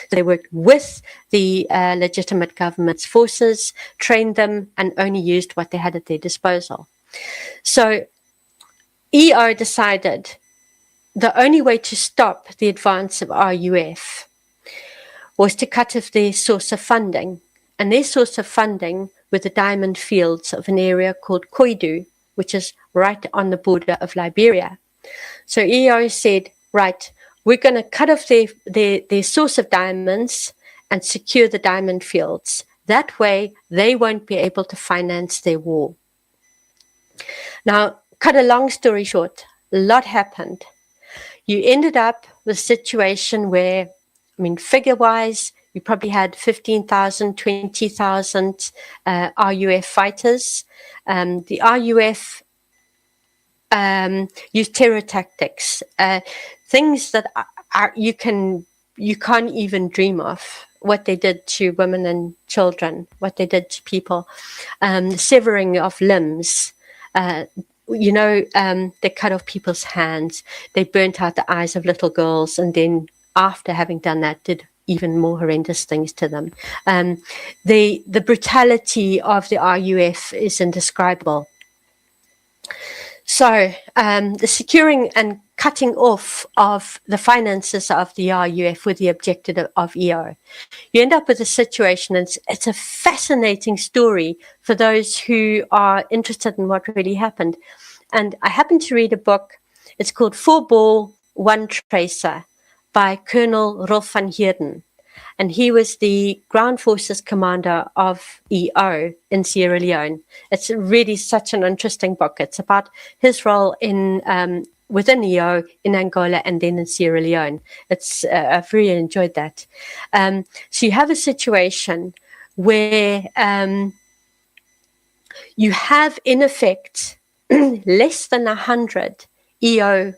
[SPEAKER 2] So they worked with the legitimate government's forces, trained them, and only used what they had at their disposal. So EO decided the only way to stop the advance of RUF was to cut off their source of funding. And their source of funding were the diamond fields of an area called Koidu, which is right on the border of Liberia. So EO said, right, we're going to cut off their source of diamonds and secure the diamond fields. That way, they won't be able to finance their war. Now, cut a long story short, a lot happened. You ended up with a situation where, I mean, figure-wise, you probably had 15,000, 20,000 RUF fighters. The RUF used terror tactics, things that you can't even dream of. What they did to women and children, what they did to people, severing of limbs. They cut off people's hands. They burnt out the eyes of little girls, and then after having done that, did even more horrendous things to them. The brutality of the RUF is indescribable. So the securing and cutting off of the finances of the RUF with the objective of EO. You end up with a situation, and it's a fascinating story for those who are interested in what really happened. And I happened to read a book. It's called 4 Ball, 1 Tracer by Colonel Rolf van Heerden. And he was the ground forces commander of EO in Sierra Leone. It's really such an interesting book. It's about his role in within EO in Angola and then in Sierra Leone. I've really enjoyed that. So you have a situation where you have, in effect, less than 100 EO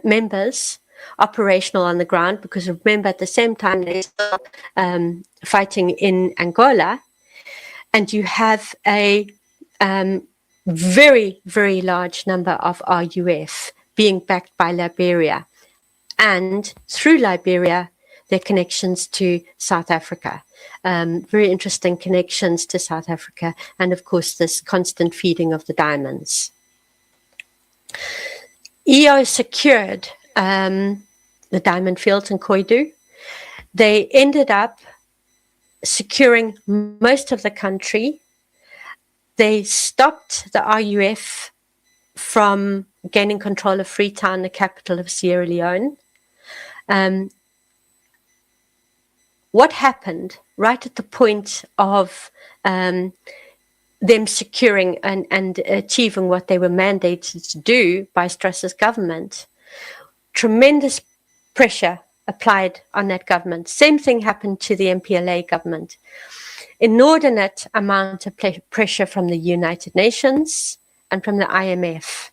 [SPEAKER 2] members operational on the ground, because remember, at the same time they're still fighting in Angola, and you have a very, very large number of RUF being backed by Liberia, and through Liberia their connections to South Africa, very interesting connections to South Africa, and of course this constant feeding of the diamonds. EO secured the diamond fields in Koidu. They ended up securing most of the country. They stopped the RUF from gaining control of Freetown, the capital of Sierra Leone. What happened right at the point of them securing and achieving what they were mandated to do by Strauss's government? Tremendous pressure applied on that government. Same thing happened to the MPLA government. Inordinate amount of pressure from the United Nations and from the IMF.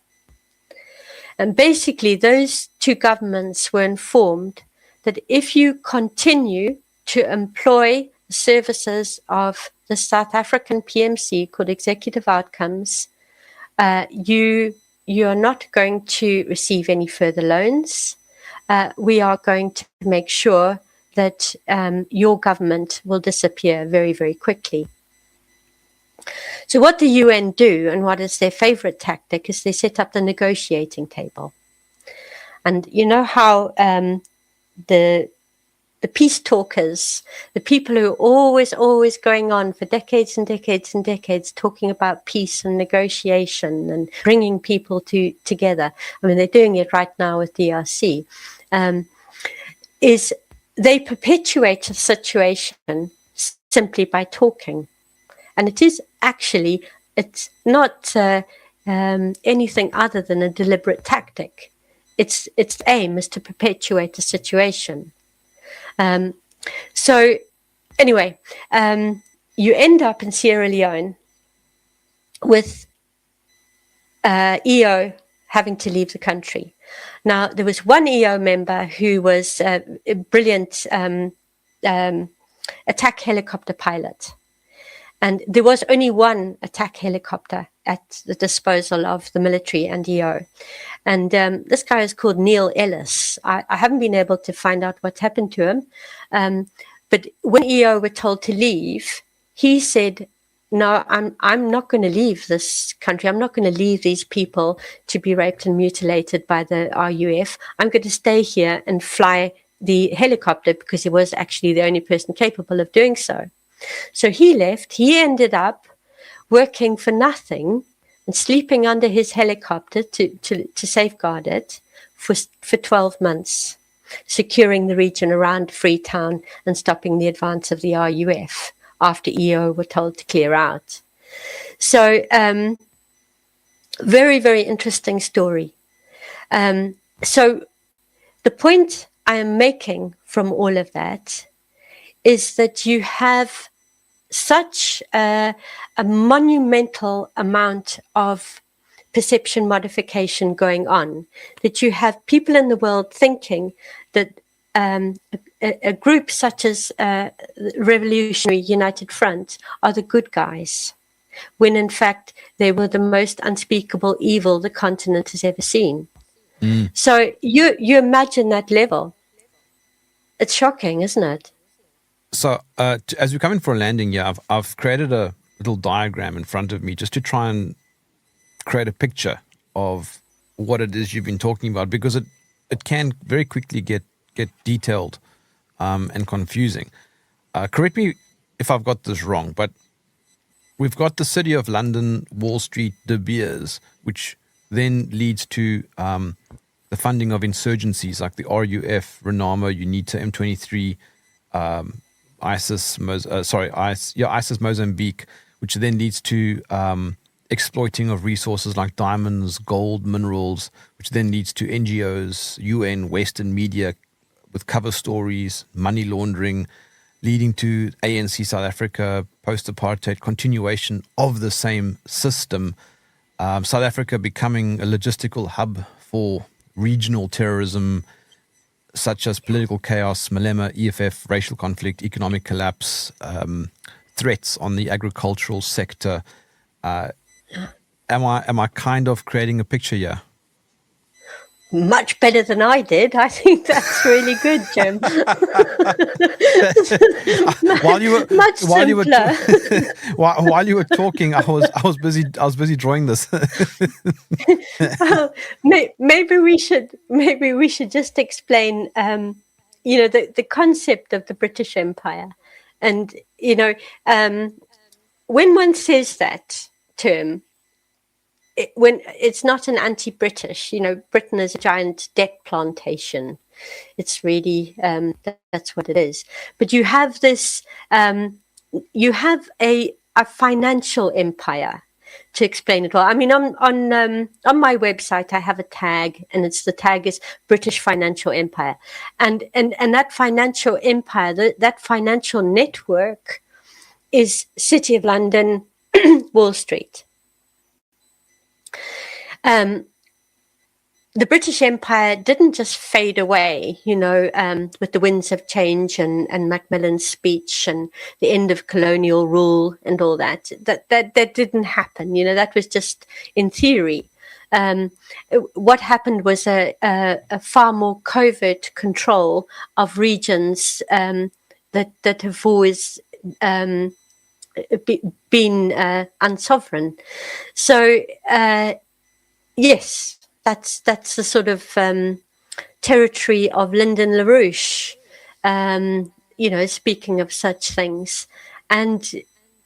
[SPEAKER 2] And basically those two governments were informed that if you continue to employ the services of the South African PMC called Executive Outcomes, you are not going to receive any further loans. We are going to make sure that your government will disappear very, very quickly. So what the UN do, and what is their favorite tactic, is they set up the negotiating table. And you know how the peace talkers, the people who are always going on for decades and decades and decades talking about peace and negotiation and bringing people together. I mean, they're doing it right now with DRC. Is they perpetuate a situation simply by talking. And it is actually, it's not anything other than a deliberate tactic. Its aim is to perpetuate a situation. So anyway, you end up in Sierra Leone with EO having to leave the country. Now, there was one EO member who was a brilliant attack helicopter pilot. And there was only one attack helicopter at the disposal of the military and EO. And this guy is called Neil Ellis. I haven't been able to find out what happened to him. But when EO were told to leave, he said, no, I'm not going to leave this country. I'm not going to leave these people to be raped and mutilated by the RUF. I'm going to stay here and fly the helicopter because he was actually the only person capable of doing so. So he left. He ended up working for nothing and sleeping under his helicopter to safeguard it for 12 months, securing the region around Freetown and stopping the advance of the RUF after EO were told to clear out. So very, very interesting story. So the point I am making from all of that is that you have such a monumental amount of perception modification going on that you have people in the world thinking that a group such as Revolutionary United Front are the good guys, when in fact they were the most unspeakable evil the continent has ever seen. So you imagine that level. It's shocking, isn't it?
[SPEAKER 1] So as we come in for a landing here, I've created a little diagram in front of me just to try and create a picture of what it is you've been talking about, because it can very quickly get detailed and confusing. Correct me if I've got this wrong, but we've got the City of London, Wall Street, De Beers, which then leads to the funding of insurgencies like the RUF, Renamo, UNITA, M23, ISIS Mozambique, which then leads to exploiting of resources like diamonds, gold, minerals, which then leads to NGOs, UN, Western media with cover stories, money laundering, leading to ANC South Africa, post-apartheid, continuation of the same system. South Africa becoming a logistical hub for regional terrorism, such as political chaos, Malema, EFF, racial conflict, economic collapse, threats on the agricultural sector. Am I kind of creating a picture here?
[SPEAKER 2] Much better than I did. I think that's really good, Jim.
[SPEAKER 1] While you were talking, I was busy drawing this.
[SPEAKER 2] Maybe we should just explain, the concept of the British Empire, and when one says that term, when it's not an anti-British, Britain is a giant debt plantation. It's really that's what it is. But you have this, you have a financial empire to explain it well. I mean, on my website, I have a tag, and the tag is British Financial Empire, and that financial empire, that financial network, is City of London, Wall Street. The British Empire didn't just fade away, with the winds of change and Macmillan's speech and the end of colonial rule and all that. That didn't happen. That was just in theory. What happened was a far more covert control of regions that have always been unsovereign. So yes. That's the sort of territory of Lyndon LaRouche, speaking of such things. And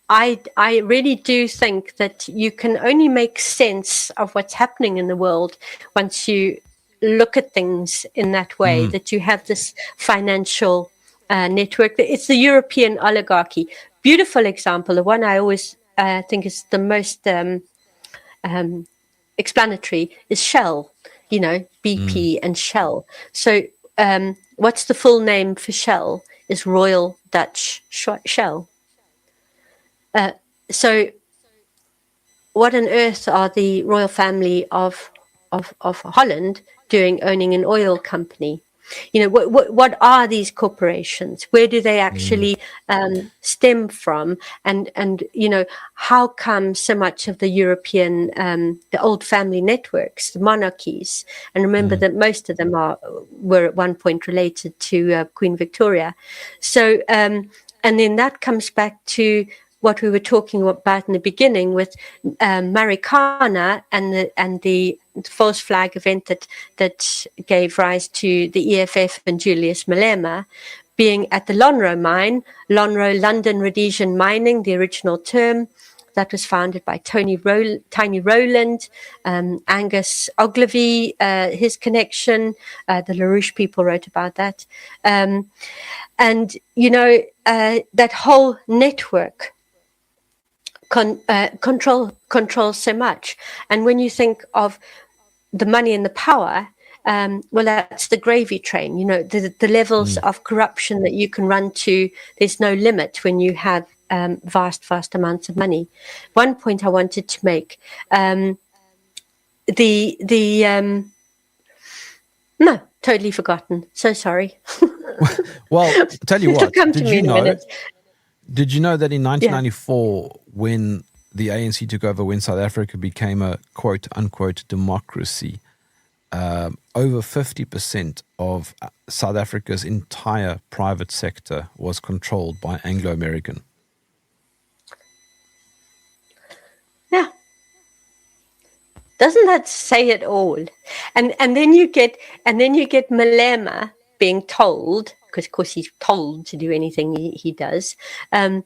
[SPEAKER 2] I really do think that you can only make sense of what's happening in the world once you look at things in that way, that you have this financial network. It's the European oligarchy. Beautiful example. The one I always think is the most explanatory is Shell, BP and Shell. So what's the full name for Shell is Royal Dutch Shell. So what on earth are the royal family of Holland doing owning an oil company? What are these corporations? Where do they actually stem from? And how come so much of the European, the old family networks, the monarchies, and remember that most of them were at one point related to Queen Victoria. So, and then that comes back to what we were talking about in the beginning with Marikana and the false flag event that gave rise to the EFF and Julius Malema being at the Lonhro mine, Lonhro London Rhodesian Mining, the original term. That was founded by Tiny Rowland, Angus Ogilvy, his connection. The LaRouche people wrote about that. And, that whole network controls so much. And when you think of the money and the power, well, that's the gravy train. The levels of corruption that you can run to, there's no limit when you have vast amounts of money. One point I wanted to make, no, totally forgotten. So sorry.
[SPEAKER 1] Well, tell you what,
[SPEAKER 2] come to me in a minute.
[SPEAKER 1] Did you know that in 1994, when the ANC took over, when South Africa became a quote-unquote democracy, over 50% of South Africa's entire private sector was controlled by Anglo-American?
[SPEAKER 2] Yeah. Doesn't that say it all? And then you get Malema being told, because of course he's told to do anything he does. And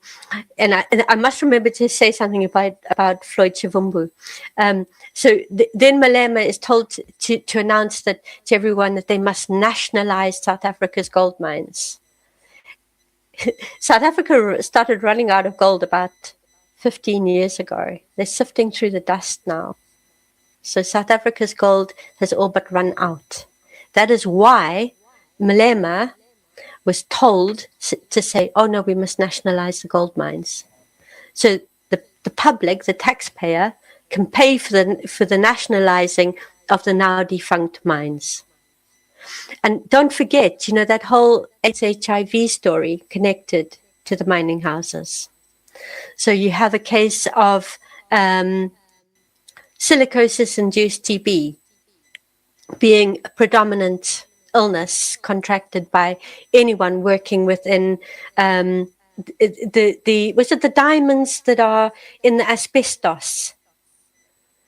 [SPEAKER 2] I must remember to say something about Floyd Chivumbu. So then Malema is told to announce to everyone that they must nationalize South Africa's gold mines. South Africa started running out of gold about 15 years ago. They're sifting through the dust now. So South Africa's gold has all but run out. That is why Malema was told to say, oh no, we must nationalize the gold mines. So the public, the taxpayer, can pay for the nationalizing of the now defunct mines. And don't forget, that whole HIV story connected to the mining houses. So you have a case of silicosis-induced TB being a predominant illness contracted by anyone working within was it the diamonds that are in the asbestos?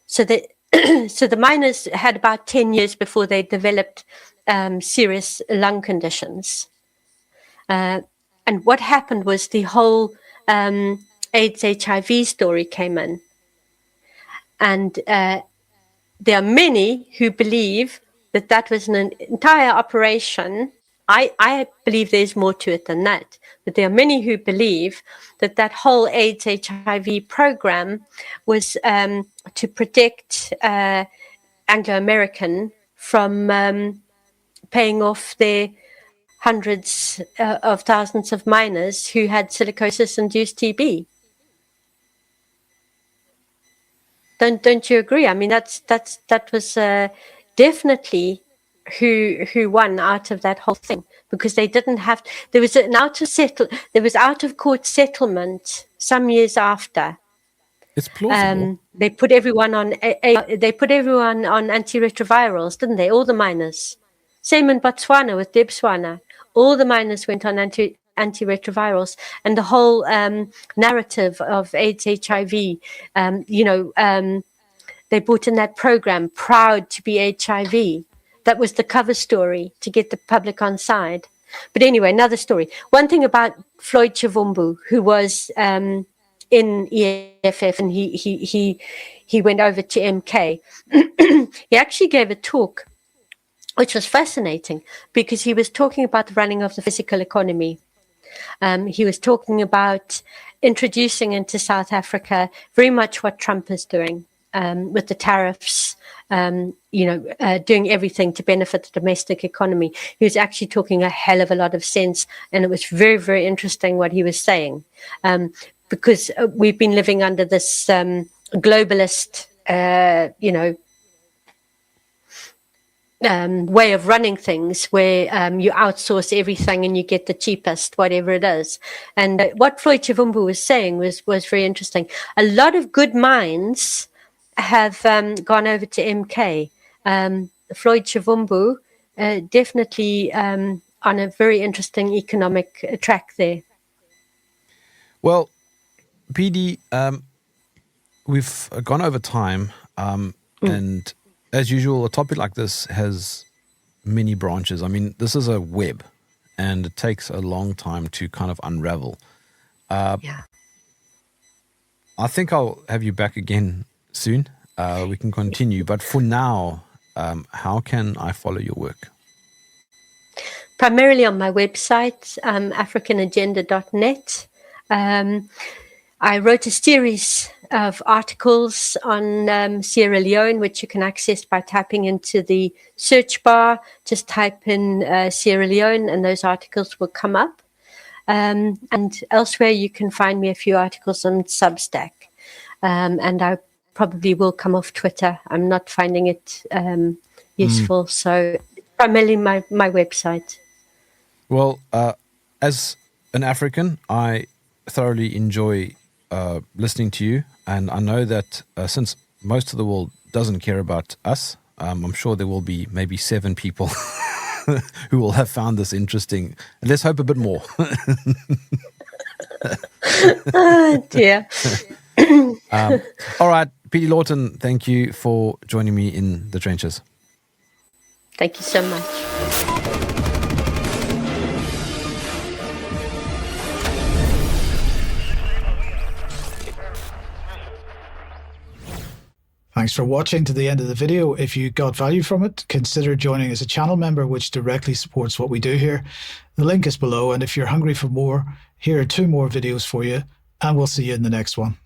[SPEAKER 2] So the miners had about 10 years before they developed serious lung conditions. And what happened was the whole AIDS HIV story came in. And there are many who believe that that was an entire operation. I believe there's more to it than that, but there are many who believe that that whole AIDS HIV program was to protect Anglo-American from paying off their hundreds of thousands of miners who had silicosis-induced TB. Don't you agree? I mean, that was definitely who won out of that whole thing, because they didn't have. There was out of court settlement some years after.
[SPEAKER 1] It's plausible.
[SPEAKER 2] They put everyone on antiretrovirals, didn't they? All the miners. Same in Botswana with Debswana. All the miners went on antiretrovirals, and the whole narrative of AIDS, HIV, they brought in that program, Proud to be HIV. That was the cover story to get the public on side. But anyway, another story. One thing about Floyd Chivumbu, who was in EFF, and he went over to MK. He actually gave a talk, which was fascinating, because he was talking about the running of the physical economy. He was talking about introducing into South Africa very much what Trump is doing with the tariffs, doing everything to benefit the domestic economy. He was actually talking a hell of a lot of sense, and it was very, very interesting what he was saying, because we've been living under this globalist, way of running things, where you outsource everything and you get the cheapest, whatever it is. And what Floyd Chivumbu was saying was very interesting. A lot of good minds have gone over to MK. Floyd Chivumbu definitely on a very interesting economic track there.
[SPEAKER 1] Well, PD, we've gone over time, and as usual, a topic like this has many branches. I mean, this is a web, and it takes a long time to kind of unravel.
[SPEAKER 2] Yeah.
[SPEAKER 1] I think I'll have you back again soon. We can continue. But for now, how can I follow your work?
[SPEAKER 2] Primarily on my website, africanagenda.net. I wrote a series of articles on Sierra Leone, which you can access by typing into the search bar. Just type in Sierra Leone and those articles will come up. And elsewhere, you can find me a few articles on Substack. And I probably will come off Twitter. I'm not finding it useful. So primarily my website.
[SPEAKER 1] Well, as an African, I thoroughly enjoy listening to you, and I know that since most of the world doesn't care about us, I'm sure there will be maybe 7 people who will have found this interesting. And let's hope a bit more.
[SPEAKER 2] Oh, dear.
[SPEAKER 1] All right, PD Lawton, thank you for joining me in the trenches.
[SPEAKER 2] Thank you so much.
[SPEAKER 3] Thanks for watching to the end of the video. If you got value from it, consider joining as a channel member, which directly supports what we do here. The link is below, and if you're hungry for more, here are 2 more videos for you, and we'll see you in the next one.